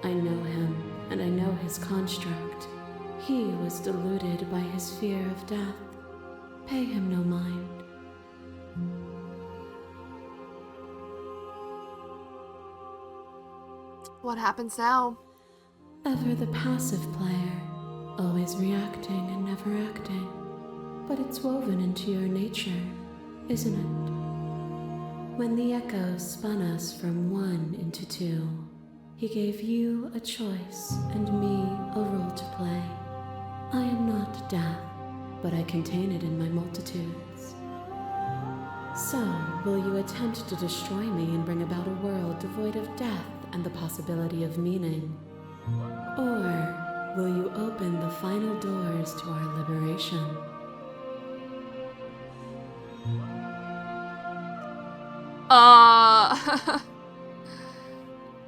I know him, and I know his construct. He was deluded by his fear of death. Pay him no mind. What happens now? Ever the passive player, always reacting and never acting. But it's woven into your nature, isn't it? When the echo spun us from one into two, he gave you a choice and me a role to play. I am not death, but I contain it in my multitudes. So, will you attempt to destroy me and bring about a world devoid of death and the possibility of meaning? Or will you open the final doors to our liberation?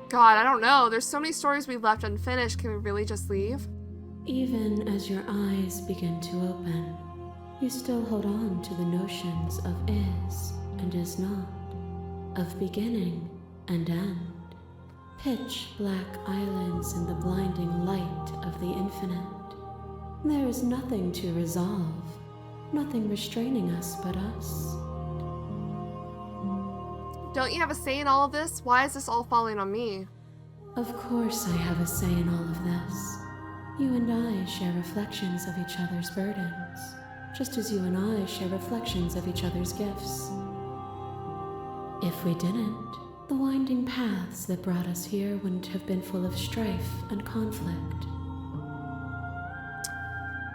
God, I don't know. There's so many stories we've left unfinished. Can we really just leave? Even as your eyes begin to open, you still hold on to the notions of is and is not, of beginning and end. Pitch black islands in the blinding light of the infinite. There is nothing to resolve, nothing restraining us but us. Don't you have a say in all of this? Why is this all falling on me? Of course I have a say in all of this. You and I share reflections of each other's burdens, just as you and I share reflections of each other's gifts. If we didn't, The winding paths that brought us here wouldn't have been full of strife and conflict.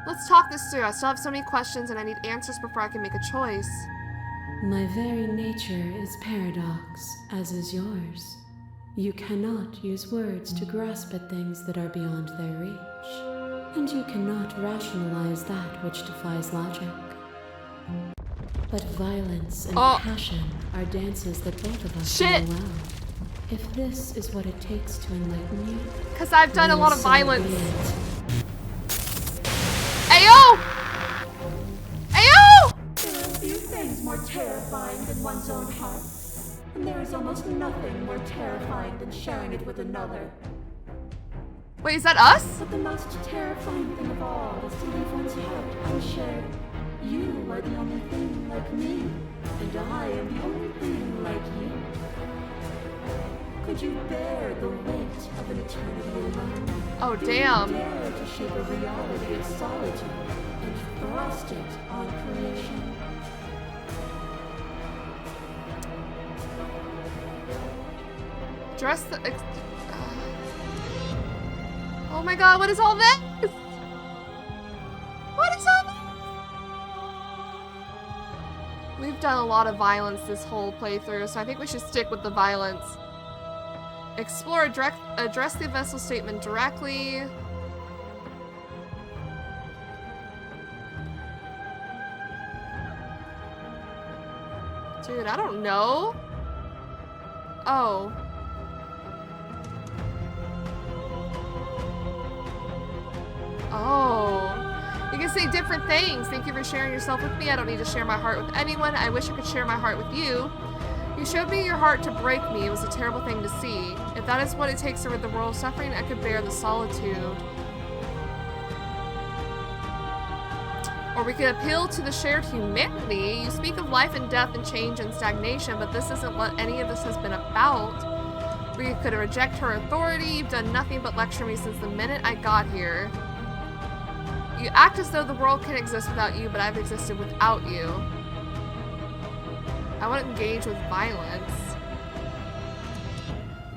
Let's talk this through. I still have so many questions and I need answers before I can make a choice. My very nature is paradox, as is yours. You cannot use words to grasp at things that are beyond their reach, and you cannot rationalize that which defies logic. But violence and passion are dances that both of us know well. If this is what it takes to enlighten you, because I've done a lot of violence. Ayo! Ayo! There are few things more terrifying than one's own heart, and there is almost nothing more terrifying than sharing it with another. Wait, is that us? But the most terrifying thing of all is to leave one's heart unshared. You are the only thing like me, and I am the only thing like you. Could you bear the weight of an eternity alone? Oh, damn. Do you dare to shape a reality of solitude and thrust it on creation? Dress the... Oh my god, what is all this? What is all this? We've done a lot of violence this whole playthrough, so I think we should stick with the violence. Explore, address the vessel statement directly. Dude, I don't know. Oh. Oh. You can say different things. Thank you for sharing yourself with me. I don't need to share my heart with anyone. I wish I could share my heart with you. You showed me your heart to break me. It was a terrible thing to see. If that is what it takes to rid the world of suffering, I could bear the solitude. Or we could appeal to the shared humanity. You speak of life and death and change and stagnation, but this isn't what any of this has been about. We could reject her authority. You've done nothing but lecture me since the minute I got here. You act as though the world can exist without you, but I've existed without you. I want to engage with violence.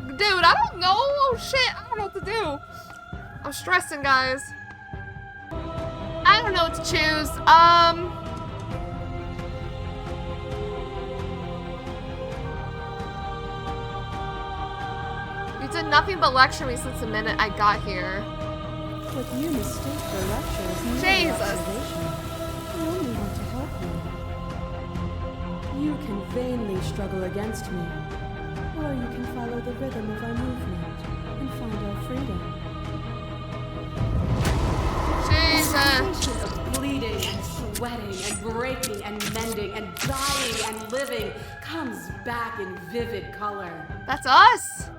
Dude, I don't know. Oh shit, I don't know what to do. I'm stressing, guys. I don't know what to choose. You did nothing but lecture me since the minute I got here. What you mistake for lecture is mere Jesus. observation. I only want to help you. You can vainly struggle against me, or you can follow the rhythm of our movement and find our freedom. Jesus. Of bleeding and sweating and breaking and mending and dying and living comes back in vivid color. That's us.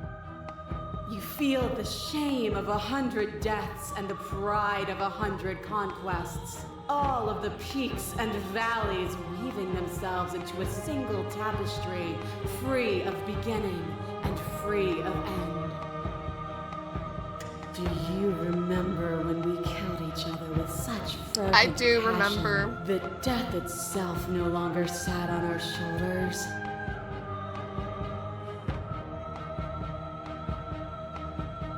You feel the shame of 100 deaths and the pride of 100 conquests. All of the peaks and valleys weaving themselves into a single tapestry, free of beginning and free of end. Do you remember when we killed each other with such fervent I do passion remember. that death itself no longer sat on our shoulders?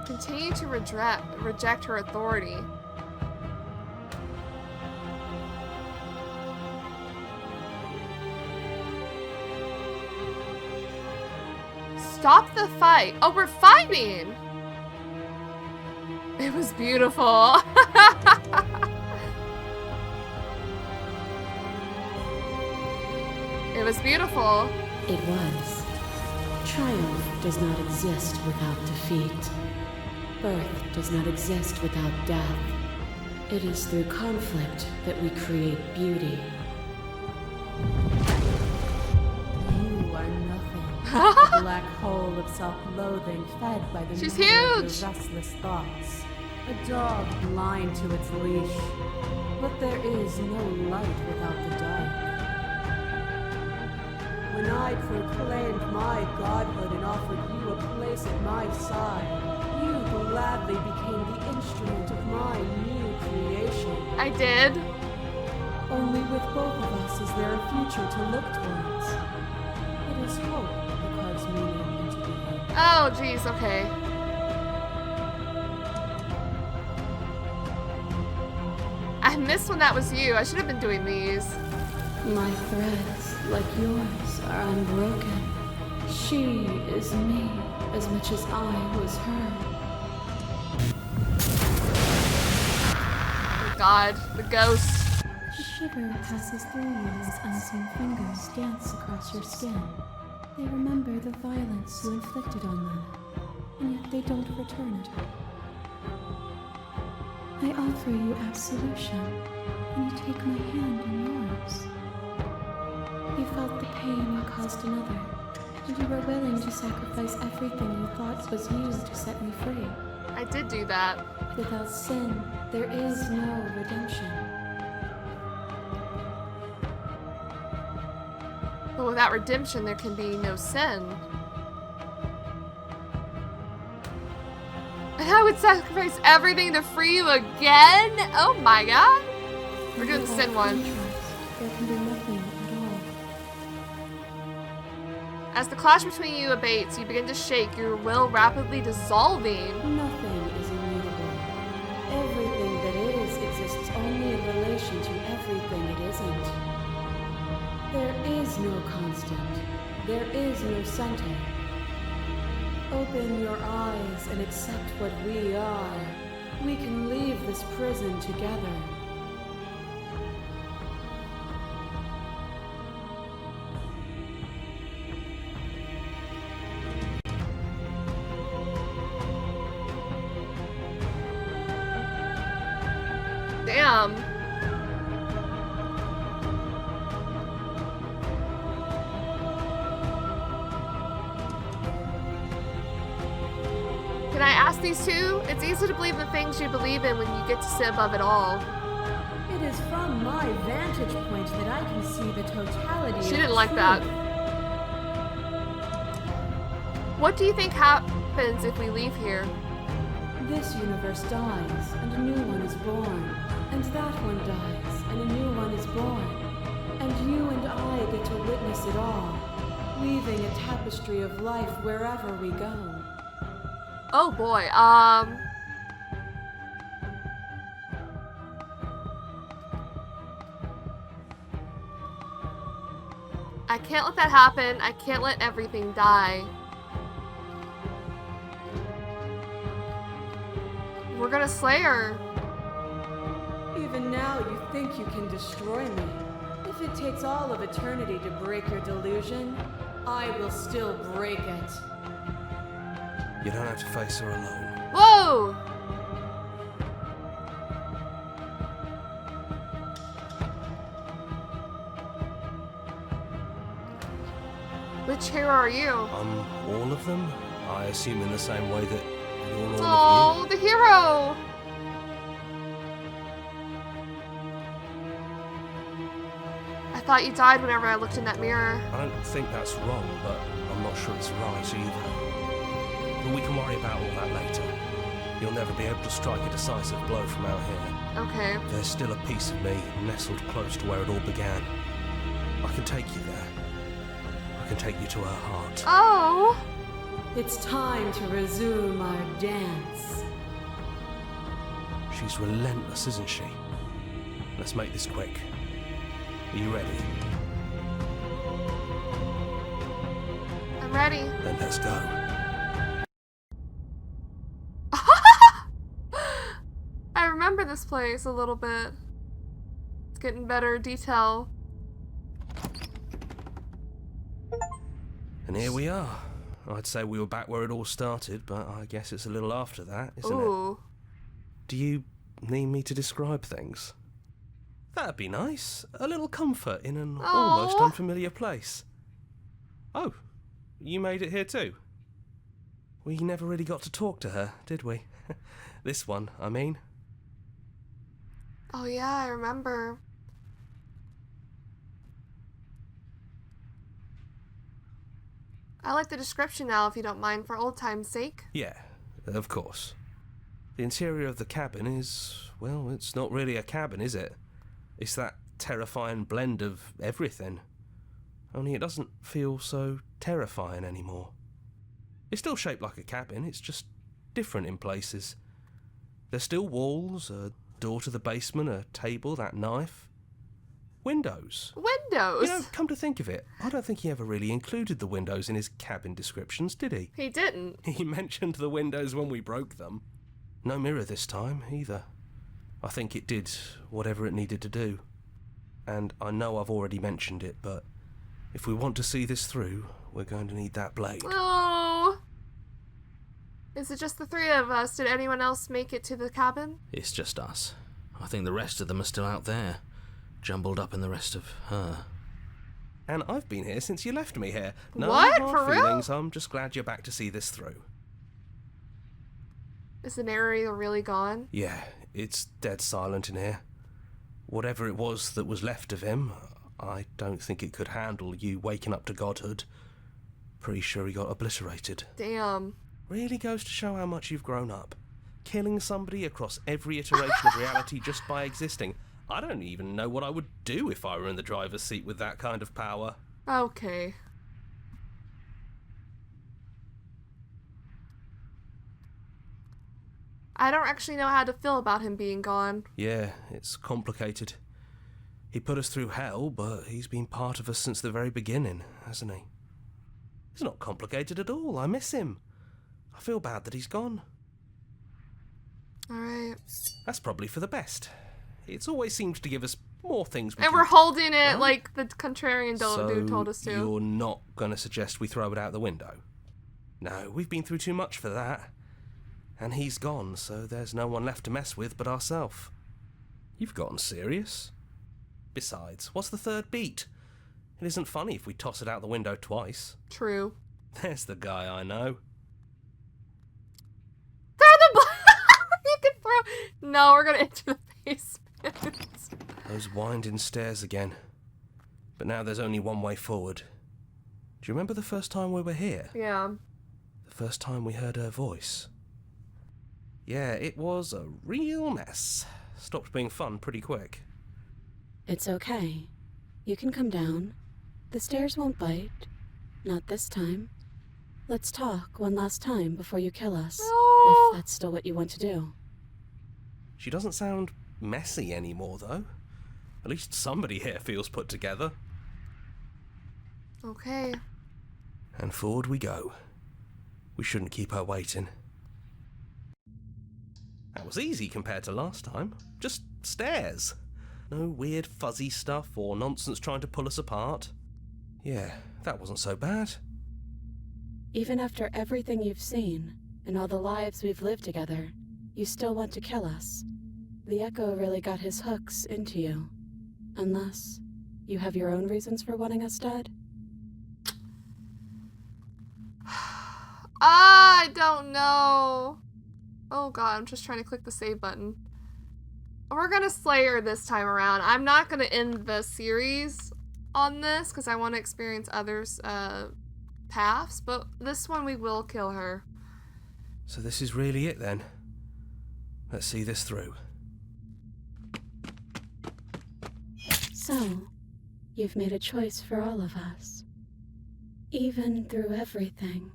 Continue to reject her authority. Stop the fight. Oh, we're fighting. It was beautiful. It was beautiful. It was. Triumph does not exist without defeat. Birth does not exist without death. It is through conflict that we create beauty. You are nothing. A black hole of self-loathing fed by the She's memory of huge. your restless thoughts. A dog blind to its leash. But there is no light without the dark. When I proclaimed my godhood and offered you a place at my side, you gladly became the instrument of my new creation. I did. Only with both of us is there a future to look towards. It is hope that carves meaning into Oh, jeez, okay. I missed when that was you. I should have been doing these. My threads, like yours, are unbroken. She is me as much as I was her. Oh God, the ghost. A shiver passes through you as unseen fingers dance across your skin. They remember the violence you inflicted on them, and yet they don't return it. I offer you absolution, and you take my hand in yours. You felt the pain you caused another, and you were willing to sacrifice everything you thought was you to set me free. I did do that. Without sin, there is no redemption. But without redemption, there can be no sin. And I would sacrifice everything to free you again? Oh my God. We're doing the sin one. There can be nothing at all. As the clash between you abates, you begin to shake, your will rapidly dissolving. Nothing is immutable. Everything that is exists only in relation to everything it isn't. There is no constant. There is no center. Open your eyes and accept what we are. We can leave this prison together. Damn. Can I ask these two? It's easy to believe the things you believe in when you get to sit above it all. It is from my vantage point that I can see the totality She of didn't like truth. that. What do you think happens if we leave here? This universe dies, and a new one is born. And that one dies, and a new one is born. And you and I get to witness it all, weaving a tapestry of life wherever we go. Oh boy, I can't let that happen. I can't let everything die. We're gonna slay her. Even now you think you can destroy me. If it takes all of eternity to break your delusion, I will still break it. You don't have to face her alone. Whoa! Which hero are you? All of them? I assume in the same way that you're all Oh, of the hero! I thought you died whenever I looked in that mirror. you. I don't think that's wrong, but I'm not sure it's right either. But we can worry about all that later. You'll never be able to strike a decisive blow from out here. Okay. There's still a piece of me nestled close to where it all began. I can take you there. I can take you to her heart. Oh! It's time to resume our dance. She's relentless, isn't she? Let's make this quick. Are you ready? I'm ready. Then let's go. I remember this place a little bit. It's getting better detail. And here we are. I'd say we were back where it all started, but I guess it's a little after that, isn't it? Ooh. Do you need me to describe things? That'd be nice. A little comfort in an almost Aw. unfamiliar place. Oh, you made it here too? We never really got to talk to her, did we? This one, I mean. Oh yeah, I remember. I like the description now, if you don't mind, for old time's sake. Yeah, of course. The interior of the cabin is, well, it's not really a cabin, is it? It's that terrifying blend of everything. Only it doesn't feel so terrifying anymore. It's still shaped like a cabin, it's just different in places. There's still walls, a door to the basement, a table, that knife. Windows. Windows? You know, come to think of it, I don't think he ever really included the windows in his cabin descriptions, did he? He didn't. He mentioned the windows when we broke them. No mirror this time, either. I think it did whatever it needed to do. And I know I've already mentioned it, but if we want to see this through, we're going to need that blade. Oh. Is it just the three of us? Did anyone else make it to the cabin? It's just us. I think the rest of them are still out there, jumbled up in the rest of her. And I've been here since you left me here. No What? hard For real? feelings, I'm just glad you're back to see this through. Is the narrator really gone? Yeah, it's dead silent in here. Whatever it was that was left of him, I don't think it could handle you waking up to godhood. Pretty sure he got obliterated. Damn. Really goes to show how much you've grown up. Killing somebody across every iteration of reality just by existing. I don't even know what I would do if I were in the driver's seat with that kind of power. Okay. I don't actually know how to feel about him being gone. Yeah, it's complicated. He put us through hell, but he's been part of us since the very beginning, hasn't he? It's not complicated at all. I miss him. I feel bad that he's gone. Alright. That's probably for the best. It's always seemed to give us more things. And we're holding it Huh? like the contrarian dude told us to. You're not going to suggest we throw it out the window? No, we've been through too much for that. And he's gone, so there's no one left to mess with but ourselves. You've gotten serious. Besides, what's the third beat? It isn't funny if we toss it out the window twice. True. There's the guy I know. Throw the you can throw. No, we're gonna enter the basement. Those winding stairs again. But now there's only one way forward. Do you remember the first time we were here? Yeah. The first time we heard her voice? Yeah, it was a real mess. Stopped being fun pretty quick. It's okay. You can come down. The stairs won't bite. Not this time. Let's talk one last time before you kill us. No. If that's still what you want to do. She doesn't sound messy anymore, though. At least somebody here feels put together. Okay. And forward we go. We shouldn't keep her waiting. That was easy compared to last time. Just stairs. No weird fuzzy stuff or nonsense trying to pull us apart. Yeah, that wasn't so bad. Even after everything you've seen, and all the lives we've lived together, you still want to kill us. The Echo really got his hooks into you. Unless you have your own reasons for wanting us dead? I don't know. Oh god, I'm just trying to click the save button. We're gonna slay her this time around. I'm not gonna end the series on this because I want to experience others' paths, but this one we will kill her. So this is really it then. Let's see this through. So, you've made a choice for all of us. Even through everything.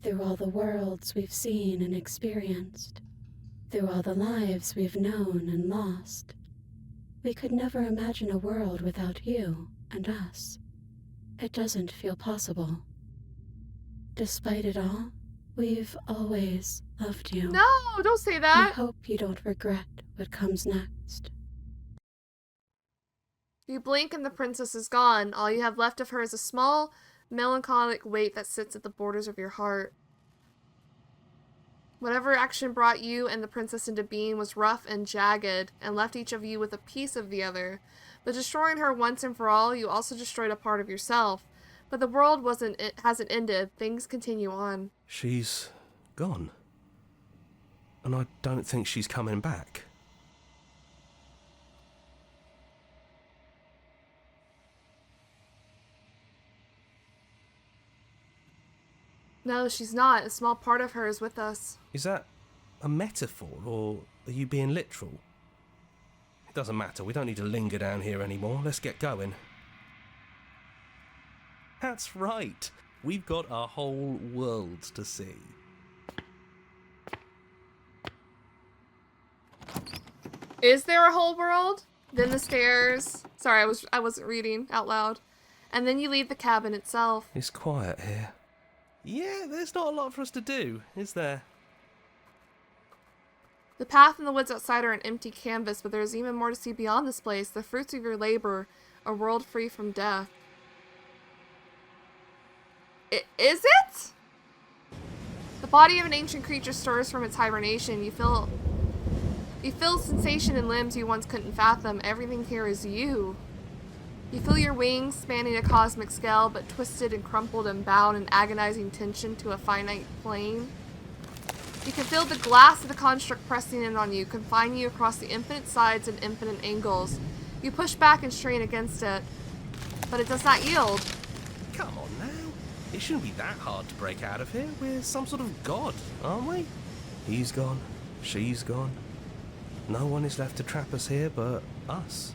Through all the worlds we've seen and experienced. Through all the lives we've known and lost. We could never imagine a world without you and us. It doesn't feel possible. Despite it all, we've always loved you. No, don't say We that. hope you don't regret what comes next. You blink and the princess is gone. All you have left of her is a small, melancholic weight that sits at the borders of your heart. Whatever action brought you and the princess into being was rough and jagged, and left each of you with a piece of the other. But destroying her once and for all, you also destroyed a part of yourself. But the world hasn't ended. Things continue on. She's gone. And I don't think she's coming back. No, she's not. A small part of her is with us. Is that a metaphor, or are you being literal? It doesn't matter, we don't need to linger down here anymore. Let's get going. That's right. We've got a whole world to see. Is there a whole world? Then the stairs. Sorry, I wasn't reading out loud. And then you leave the cabin itself. It's quiet here. Yeah, there's not a lot for us to do, is there? The path and the woods outside are an empty canvas, but there's even more to see beyond this place. The fruits of your labor, a world free from death. Is it? The body of an ancient creature stirs from its hibernation. You feel sensation in limbs you once couldn't fathom. Everything here is you. You feel your wings spanning a cosmic scale, but twisted and crumpled and bound in agonizing tension to a finite plane. You can feel the glass of the construct pressing in on you, confining you across the infinite sides and infinite angles. You push back and strain against it, but it does not yield. Come on now. It shouldn't be that hard to break out of here. We're some sort of god, aren't we? He's gone. She's gone. No one is left to trap us here but us.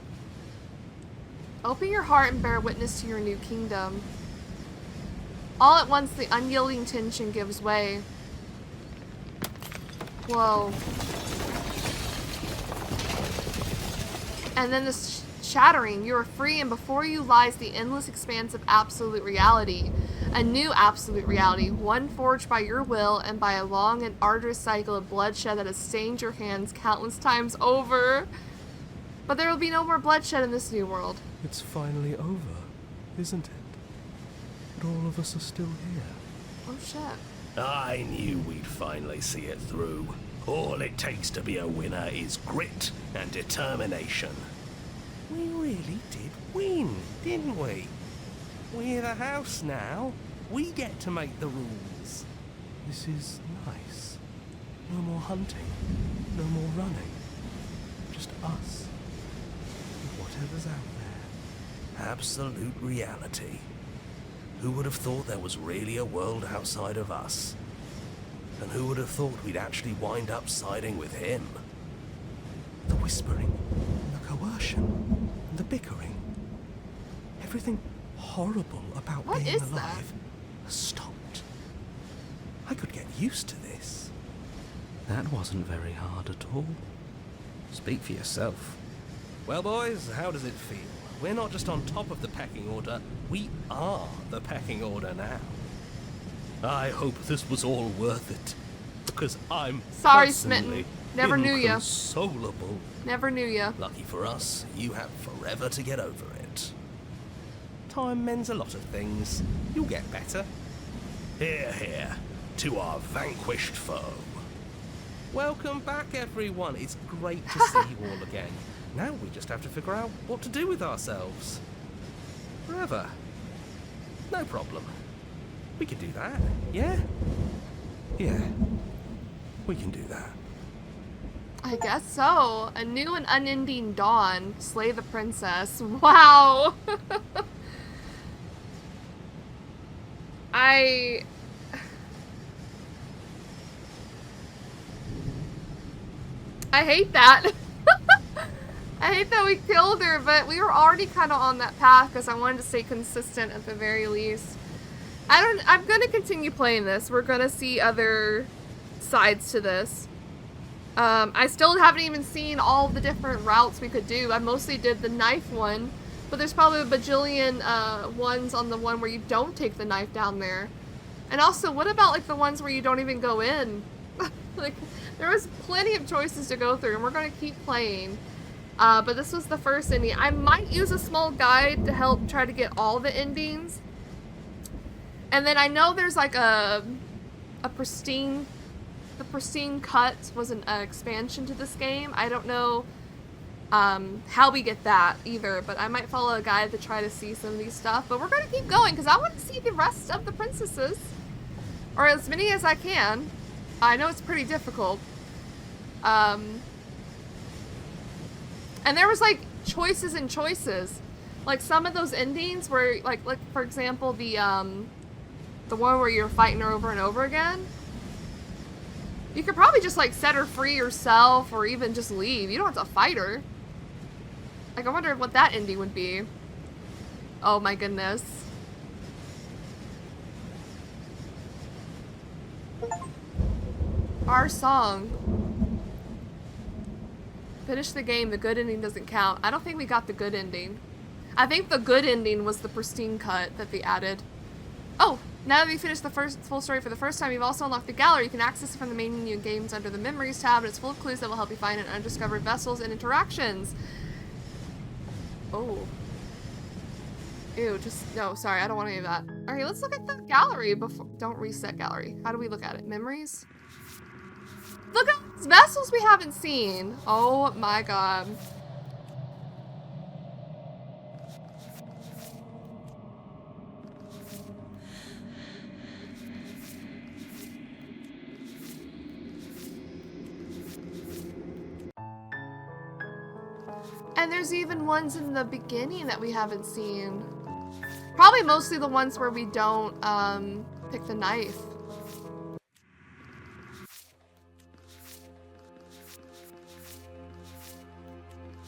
Open your heart and bear witness to your new kingdom. All at once, the unyielding tension gives way. Whoa. And then this shattering. You are free, and before you lies the endless expanse of absolute reality. A new absolute reality, one forged by your will and by a long and arduous cycle of bloodshed that has stained your hands countless times over. But there will be no more bloodshed in this new world. It's finally over, isn't it? But all of us are still here. Oh shit. I knew we'd finally see it through. All it takes to be a winner is grit and determination. We really did win, didn't we? We're the house now. We get to make the rules. This is nice. No more hunting. No more running. Just us. And whatever's out there. Absolute reality. Who would have thought there was really a world outside of us? And who would have thought we'd actually wind up siding with him? The whispering, and the coercion, and the bickering. Everything horrible about What being is that? alive has stopped. I could get used to this. That wasn't very hard at all. Speak for yourself. Well, boys, how does it feel? We're not just on top of the pecking order, we are the pecking order now. I hope this was all worth it. Because I'm Sorry, personally Smitten. Never knew ya. inconsolable. Never knew ya. Lucky for us, you have forever to get over it. Time mends a lot of things. You'll get better. Hear, hear, to our vanquished foe. Welcome back, everyone. It's great to see you all again. Now we just have to figure out what to do with ourselves. Forever. No problem. We can do that, yeah? Yeah. We can do that. I guess so. A new and unending dawn. Slay the princess. Wow. I hate that. I hate that we killed her, but we were already kind of on that path because I wanted to stay consistent at the very least. I'm gonna continue playing this. We're gonna see other sides to this. I still haven't even seen all the different routes we could do. I mostly did the knife one, but there's probably a bajillion ones on the one where you don't take the knife down there. And also, what about like the ones where you don't even go in? Like, there was plenty of choices to go through, and we're gonna keep playing. But this was the first ending. I might use a small guide to help try to get all the endings. And then I know there's like a Pristine. The Pristine cut was an expansion to this game. I don't know how we get that either, but I might follow a guide to try to see some of these stuff. But we're going to keep going because I want to see the rest of the princesses, or as many as I can. I know it's pretty difficult. And there was like choices and choices. Like some of those endings were like for example the one where you're fighting her over and over again. You could probably just like set her free yourself or even just leave. You don't have to fight her. Like I wonder what that ending would be. Oh my goodness. Our song. Finish the game, the good ending doesn't count. I don't think we got the good ending. I think the good ending was the Pristine cut that they added. Oh, now that we finished the first full story for the first time, you've also unlocked the gallery. You can access it from the main menu in games under the Memories tab, and it's full of clues that will help you find undiscovered vessels and interactions. Oh. Ew, no, sorry, I don't want any of that. Alright, let's look at the gallery before. Don't reset gallery. How do we look at it? Memories? Look at these vessels we haven't seen. Oh my god. And there's even ones in the beginning that we haven't seen. Probably mostly the ones where we don't pick the knife.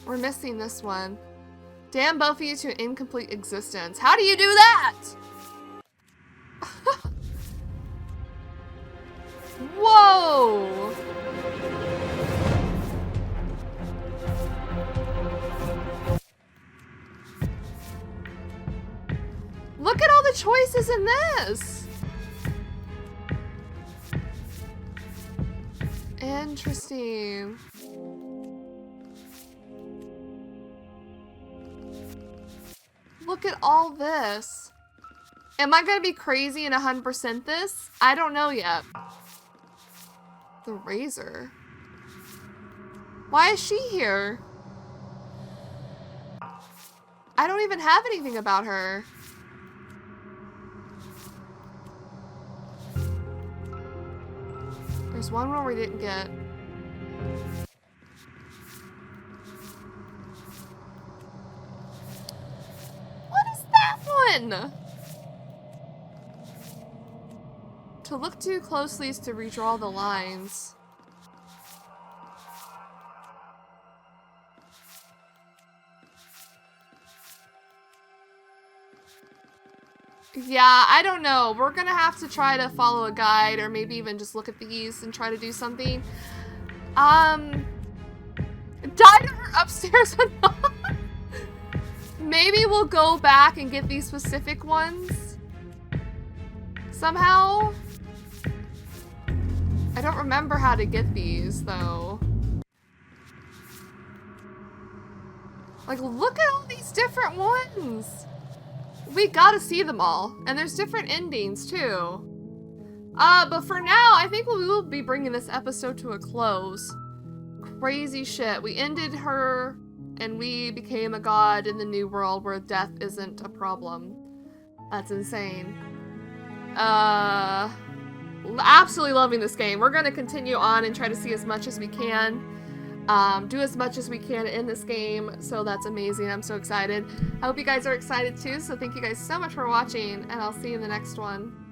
We're missing this one. Damn both of you to incomplete existence. How do you do that? Whoa! Look at all the choices in this! Interesting. Look at all this. Am I gonna be crazy and 100% this? I don't know yet. The razor. Why is she here? I don't even have anything about her. There's one where we didn't get. What is that one? To look too closely is to redraw the lines. Yeah, I don't know. We're gonna have to try to follow a guide or maybe even just look at these and try to do something. Died her upstairs or not? Maybe we'll go back and get these specific ones. Somehow. I don't remember how to get these though. Like, look at all these different ones. We gotta see them all. And there's different endings, too. But for now, I think we will be bringing this episode to a close. Crazy shit. We ended her, and we became a god in the new world where death isn't a problem. That's insane. Absolutely loving this game. We're gonna continue on and try to see as much as we can. Do as much as we can in this game, so that's amazing. I'm so excited. I hope you guys are excited too, so thank you guys so much for watching, and I'll see you in the next one.